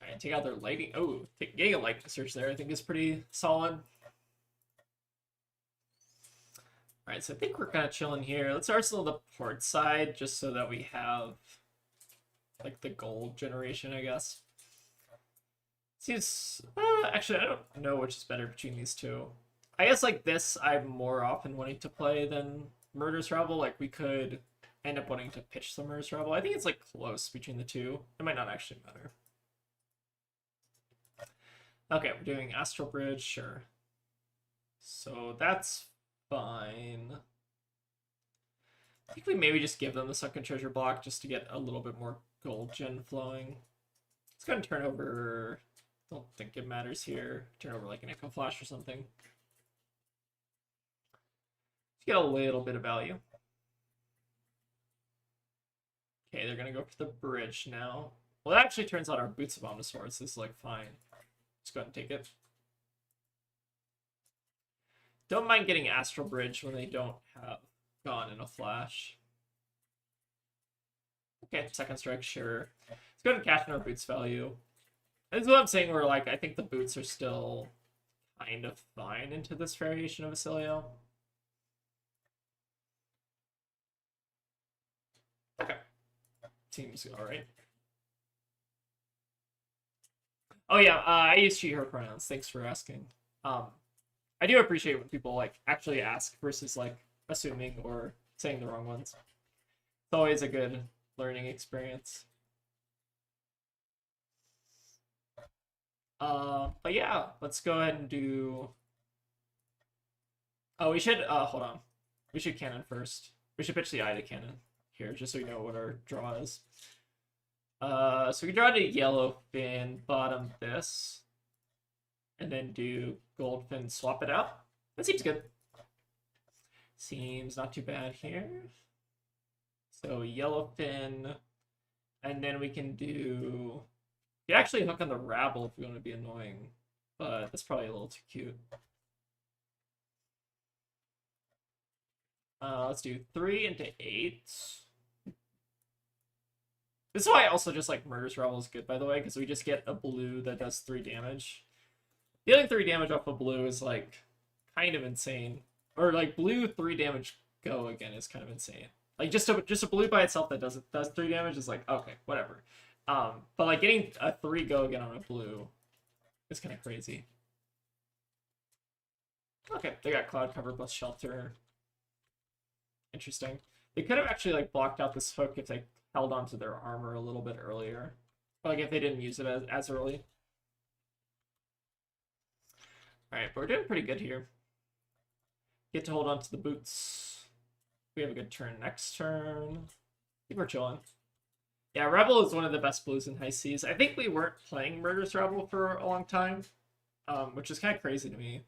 Speaker 1: Alright, take out their lighting. Oh, getting a lightning search there I think is pretty solid. Alright, so I think we're kind of chilling here. Let's arsenal the port side just so that we have like the gold generation, I guess. Seems actually I don't know which is better between these two. I guess like this I'm more often wanting to play than Murderous Rabble. Like we could end up wanting to pitch some Murderous Rabble. I think it's like close between the two. It might not actually matter. Okay, we're doing Astral Bridge, sure. So that's fine. I think we maybe just give them the Sunken Treasure block just to get a little bit more gold gen flowing. Let's go ahead and turn over... Don't think it matters here. Turn over like an Echo Flash or something. Let's get a little bit of value. Okay, they're gonna go for the bridge now. Well, it actually turns out our Boots of Omnisaurs is like fine. Let's go ahead and take it. Don't mind getting Astral Bridge when they don't have gone in a flash. Okay, second strike, sure. Let's go ahead and cash in our Boots value. This is what I'm saying, where like I think the Boots are still kind of fine into this variation of Basilio. Okay. Seems alright. Oh yeah, I use she, her pronouns. Thanks for asking. I do appreciate when people like actually ask versus like assuming or saying the wrong ones. It's always a good learning experience. But yeah, let's go ahead and do... Oh, we should, hold on. We should cannon first. We should pitch the eye to cannon here, just so we know what our draw is. So we draw to Yellowfin, bottom this, and then do Goldfin, swap it out. That seems good. Seems not too bad here. So Yellowfin, and then we can do... You actually hook on the Rabble if we want to be annoying, but that's probably a little too cute. Let's do 3 into 8. This is why I also just like Murderous Rabble is good, by the way, because we just get a blue that does 3 damage. Dealing 3 damage off a blue is like kind of insane. Or like blue 3 damage go again is kind of insane. Like just a blue by itself that does 3 damage is like okay, whatever. But like getting a 3 go again on a blue is kind of crazy. Okay, they got Cloud Cover plus Shelter. Interesting. They could have actually like blocked out this hook if they held onto their armor a little bit earlier. Or, like if they didn't use it as early. Alright, but we're doing pretty good here. Get to hold on to the Boots. We have a good turn next turn. I think we're chilling. Yeah, Rebel is one of the best blues in High Seas. I think we weren't playing Murderous Rebel for a long time, which is kind of crazy to me.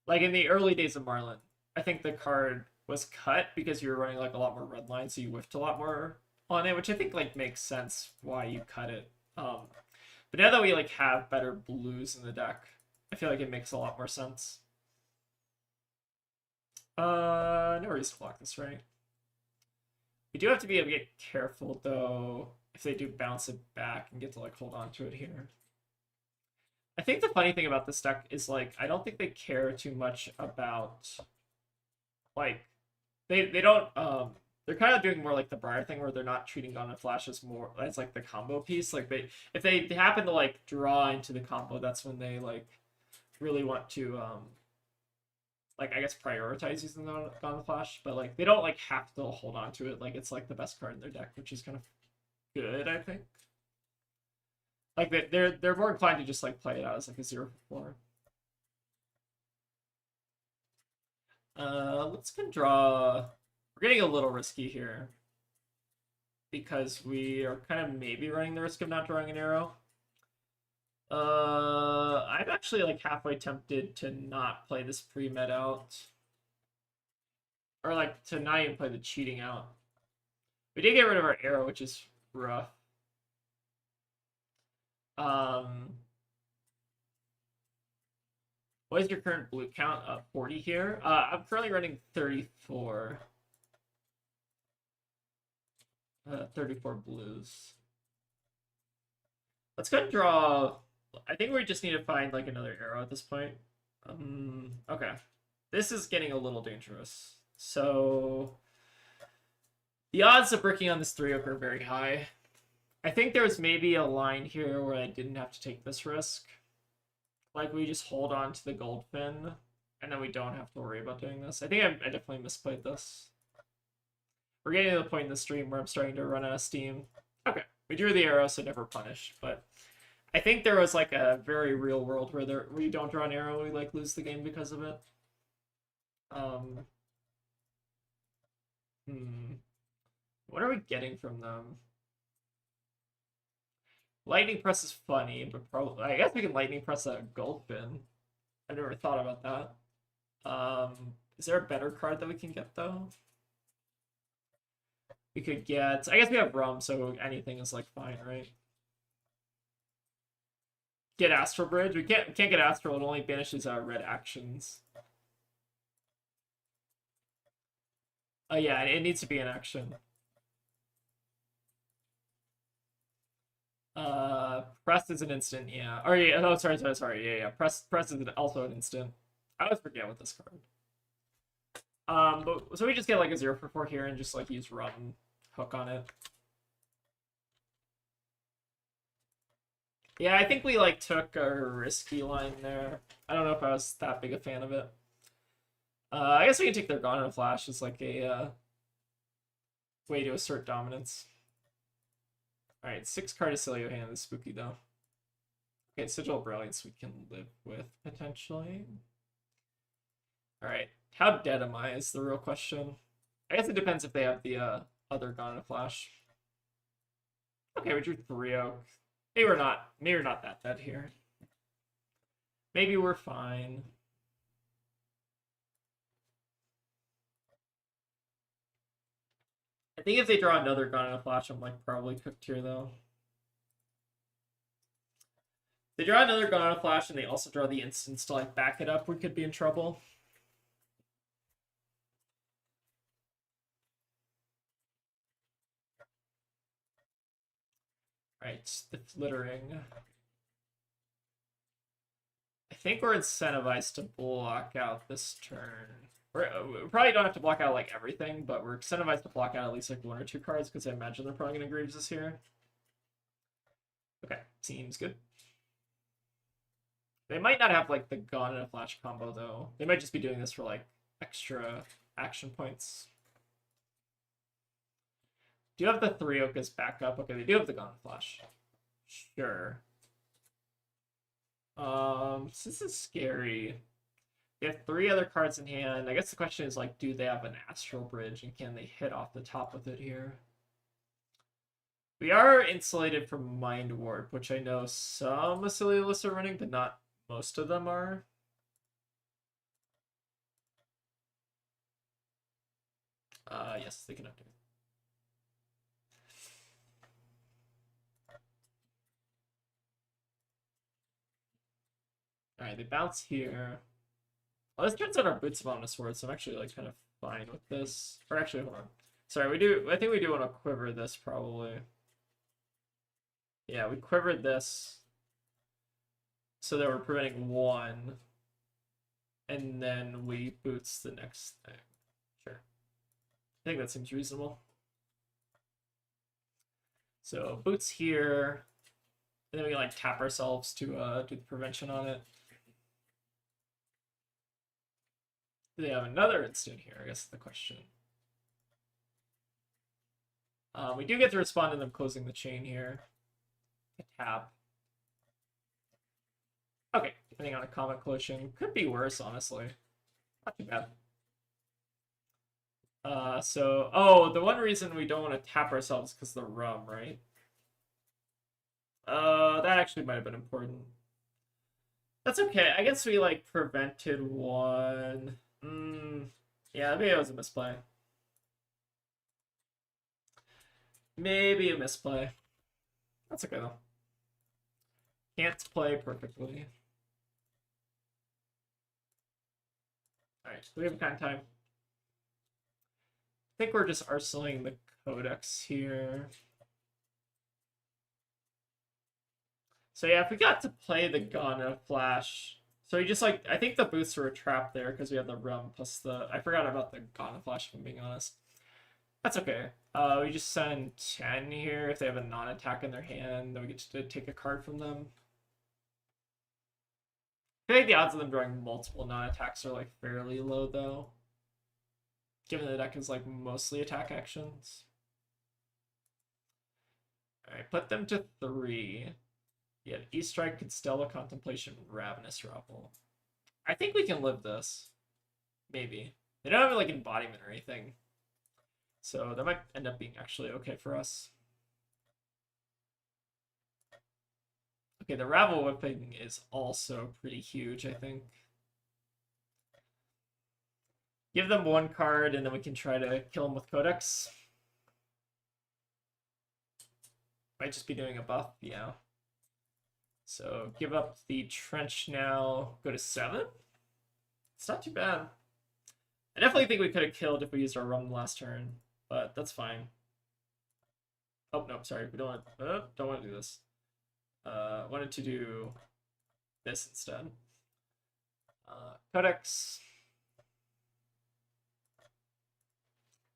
Speaker 1: Like in the early days of Marlin, I think the card was cut because you were running like a lot more red lines, so you whiffed a lot more on it, which I think like makes sense why you cut it. But now that we like have better blues in the deck, I feel like it makes a lot more sense. No reason to block this, right? We do have to be a bit careful though if they do bounce it back and get to like hold on to it here. I think the funny thing about this deck is like I don't think they care too much about like they don't they're kind of doing more like the Briar thing where they're not treating Dawn and Flash as more as like the combo piece. Like if they happen to like draw into the combo, that's when they like really want to like I guess prioritize using the Dawn and Flash, but like they don't like have to hold on to it. Like it's like the best card in their deck, which is kind of good, I think. Like they're more inclined to just like play it out as like a 0/4. Let's go draw. We're getting a little risky here because we are kind of maybe running the risk of not drawing an arrow. I'm actually like halfway tempted to not play this pre-med out. Or like to not even play the cheating out. We did get rid of our arrow, which is rough. What is your current blue count? 40 here. I'm currently running 34. 34 blues. Let's go and draw. I think we just need to find like another arrow at this point. Okay. This is getting a little dangerous. So the odds of breaking on this 3-oak are very high. I think there's maybe a line here where I didn't have to take this risk. Like we just hold on to the gold fin, and then we don't have to worry about doing this. I think I definitely misplayed this. We're getting to the point in the stream where I'm starting to run out of steam. Okay, we drew the arrow, so never punished. But I think there was like a very real world where we don't draw an arrow, we like lose the game because of it. What are we getting from them? Lightning press is funny, but probably I guess we can lightning press a gold fin. I've never thought about that. Is there a better card that we can get though? We could get. I guess we have rum, so anything is like fine, right? Get Astral Bridge. We can't get Astral. It only banishes our red actions. Oh yeah, it needs to be an action. Press is an instant, yeah. Or yeah, oh sorry. Yeah. Press is also an instant. I always forget with this card. But so we just get like a 0 for 4 here and just like use rum hook on it. Yeah, I think we like took a risky line there. I don't know if I was that big a fan of it. I guess we can take their Gone in a Flash as like a way to assert dominance. Alright, 6 Cardicilio hand is spooky though. Okay, Sigil Brilliance we can live with potentially. Alright, how dead am I is the real question. I guess it depends if they have the other Gone in a Flash. Okay, we drew 3-oak. Maybe we're not that dead here. Maybe we're fine. I think if they draw another Gone in a Flash, I'm like probably cooked here though. If they draw another Gone in a Flash and they also draw the instants to like back it up, we could be in trouble. Right, the flittering. I think we're incentivized to block out this turn. We probably don't have to block out like everything, but we're incentivized to block out at least like 1 or 2 cards because I imagine they're probably going to Greaves this here. Okay, seems good. They might not have like the Gone in a Flash combo though. They might just be doing this for like extra action points. Do you have the 3-oak as backup? Okay, they do have the Gone in a Flash. Sure. This is scary. They have 3 other cards in hand. I guess the question is like, do they have an Astral Bridge and can they hit off the top with it here? We are insulated from Mind Warp, which I know some Asilius are running, but not most of them are. Yes, they can update. Alright, they bounce here. Well, this turns out our Boots of Omnisword, so I'm actually like kind of fine with this. Or actually, hold on. Sorry, I think we do want to quiver this probably. Yeah, we quivered this so that we're preventing 1. And then we boots the next thing. Sure. I think that seems reasonable. So boots here. And then we like tap ourselves to do the prevention on it. Do they have another instant here? I guess is the question. We do get to respond to them closing the chain here. A tap. Okay, depending on a Comet Collision. Could be worse, honestly. Not too bad. Oh, the one reason we don't want to tap ourselves is because of the rum, right? That actually might have been important. That's okay. I guess we, like, prevented 1. Yeah, maybe it was a misplay. Maybe a misplay. That's okay, though. Can't play perfectly. Alright, we have kind of time. I think we're just arsenaling the codex here. So yeah, if we got to play the Ghana Flash, so you just like, I think the boosts were a trap there because we had the Rum plus the, I forgot about the Ghana Flash if I'm being honest. That's okay. We just send 10 here. If they have a non-attack in their hand, then we get to take a card from them. I think the odds of them drawing multiple non-attacks are like fairly low though, given the deck is like mostly attack actions. Alright, put them to 3. Yeah, E-Strike, Constella, Contemplation, Ravenous Rubble. I think we can live this. Maybe. They don't have like embodiment or anything. So that might end up being actually okay for us. Okay, the Ravel Whipping is also pretty huge, I think. Give them 1 card, and then we can try to kill them with Codex. Might just be doing a buff, yeah. So give up the Trench now, go to 7. It's not too bad. I definitely think we could have killed if we used our Rum last turn, but that's fine. Oh, no, sorry, we don't want to do this. Wanted to do this instead. Codex.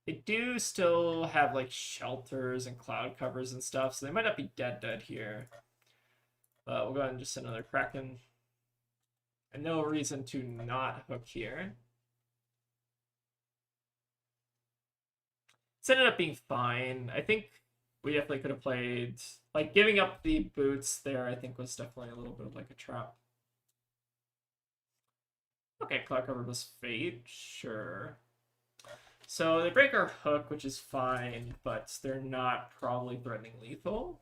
Speaker 1: They do still have like shelters and cloud covers and stuff, so they might not be dead here. But we'll go ahead and just send another Kraken. And no reason to not hook here. It's ended up being fine. I think we definitely could have played, like, giving up the boots there, I think was definitely a little bit of like a trap. Okay, Cloud Cover was Fate, sure. So they break our hook, which is fine, but they're not probably threatening lethal.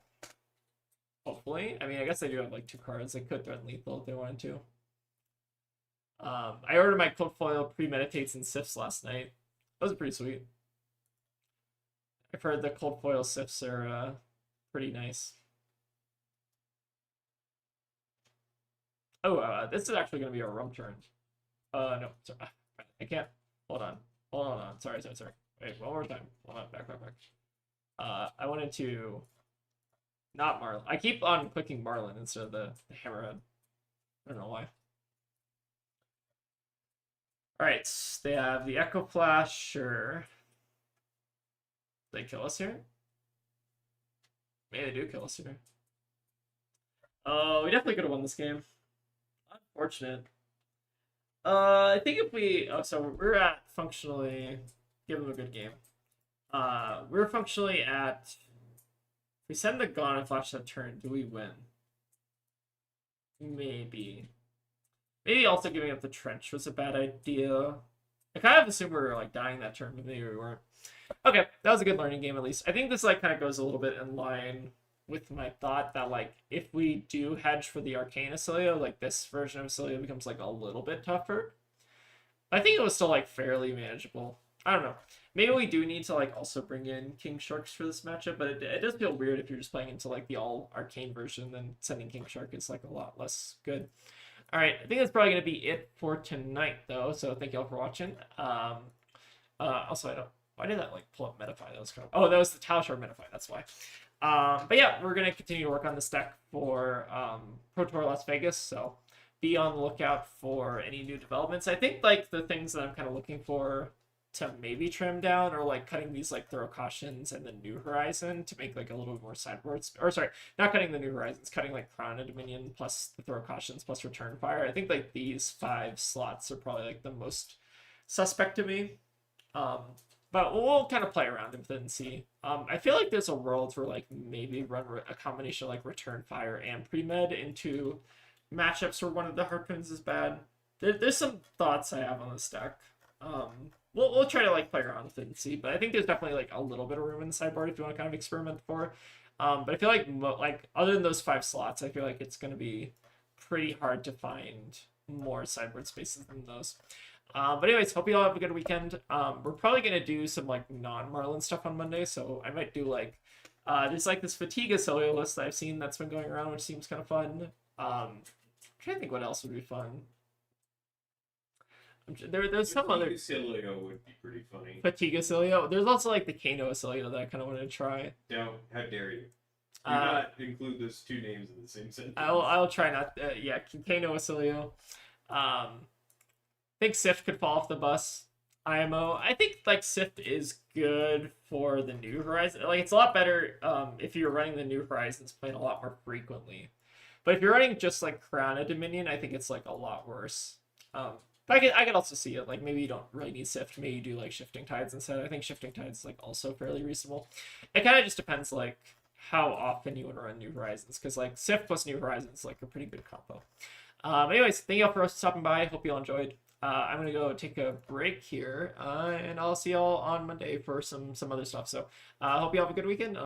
Speaker 1: Hopefully. I mean, I guess they do have like 2 cards. They could threaten lethal if they wanted to. I ordered my Cold Foil Premeditates and Sifts last night. Those are pretty sweet. I've heard the Cold Foil Sifts are pretty nice. Oh, this is actually going to be a Rum turn. No, sorry. I can't. Hold on. Sorry. Wait, one more time. Hold on, back. I wanted to... Not Marlin. I keep on clicking Marlin instead of the Hammerhead. I don't know why. Alright, they have the Echo Flash, sure. They kill us here? Maybe they do kill us here. Oh, we definitely could have won this game. Unfortunate. I think if we... Oh, so we're at functionally... Give them a good game. We're functionally at... If we send the Gone and Flash that turn, do we win? Maybe. Maybe also giving up the Trench was a bad idea. I kind of assumed we were like dying that turn, but maybe we weren't. Okay, that was a good learning game at least. I think this like kind of goes a little bit in line with my thought that like if we do hedge for the Arcane Acilio, like this version of Acilio becomes like a little bit tougher. I think it was still like fairly manageable. I don't know. Maybe we do need to like also bring in King Sharks for this matchup, but it does feel weird if you're just playing into like the all Arcane version, then sending King Shark is like a lot less good. All right, I think that's probably going to be it for tonight, though. So thank you all for watching. Also, I don't. Why did that like pull up Metafy? That was kind of. Oh, that was the Talishar Metafy. That's why. But yeah, we're going to continue to work on this deck for Pro Tour Las Vegas. So be on the lookout for any new developments. I think like the things that I'm kind of looking for to maybe trim down or like cutting these like Throw Cautions and the New Horizon to make like a little bit more sideboards, or sorry, not cutting the New Horizons, cutting like Crown and Dominion plus the Throw Cautions plus Return Fire. I think like these 5 slots are probably like the most suspect to me. But we'll kind of play around with it and see. I feel like there's a world where like maybe run a combination of like Return Fire and Pre-Med into matchups where one of the Harpoons is bad. There's some thoughts I have on this deck. We'll try to like play around with it and see, but I think there's definitely like a little bit of room in the sideboard if you want to kind of experiment for. But I feel like other than those 5 slots, I feel like it's going to be pretty hard to find more sideboard spaces than those. But anyways, hope you all have a good weekend. We're probably going to do some like non-Marlin stuff on Monday, so I might do like there's like this Fatigue Acilio list that I've seen that's been going around, which seems kind of fun. I'm trying to think what else would be fun. There's some other
Speaker 2: Cilio would be pretty funny.
Speaker 1: Fatiga Cilio. There's also like the Kano Cilio that I kind of want to try.
Speaker 2: No, how dare you? Do not include those two names in the same sentence.
Speaker 1: I'll try not. Yeah, Kano Cilio. I think Sift could fall off the bus. IMO. I think like Sift is good for the New Horizons. Like it's a lot better if you're running the New Horizons playing a lot more frequently. But if you're running just like Crown of Dominion, I think it's like a lot worse. But I could also see it. Like maybe you don't really need Sift. Maybe you do like Shifting Tides instead. I think Shifting Tides is like also fairly reasonable. It kind of just depends like how often you want to run New Horizons, because like Sift plus New Horizons is like a pretty good combo. Anyways, thank you all for stopping by. Hope you all enjoyed. I'm gonna go take a break here, and I'll see y'all on Monday for some other stuff. So, hope you all have a good weekend.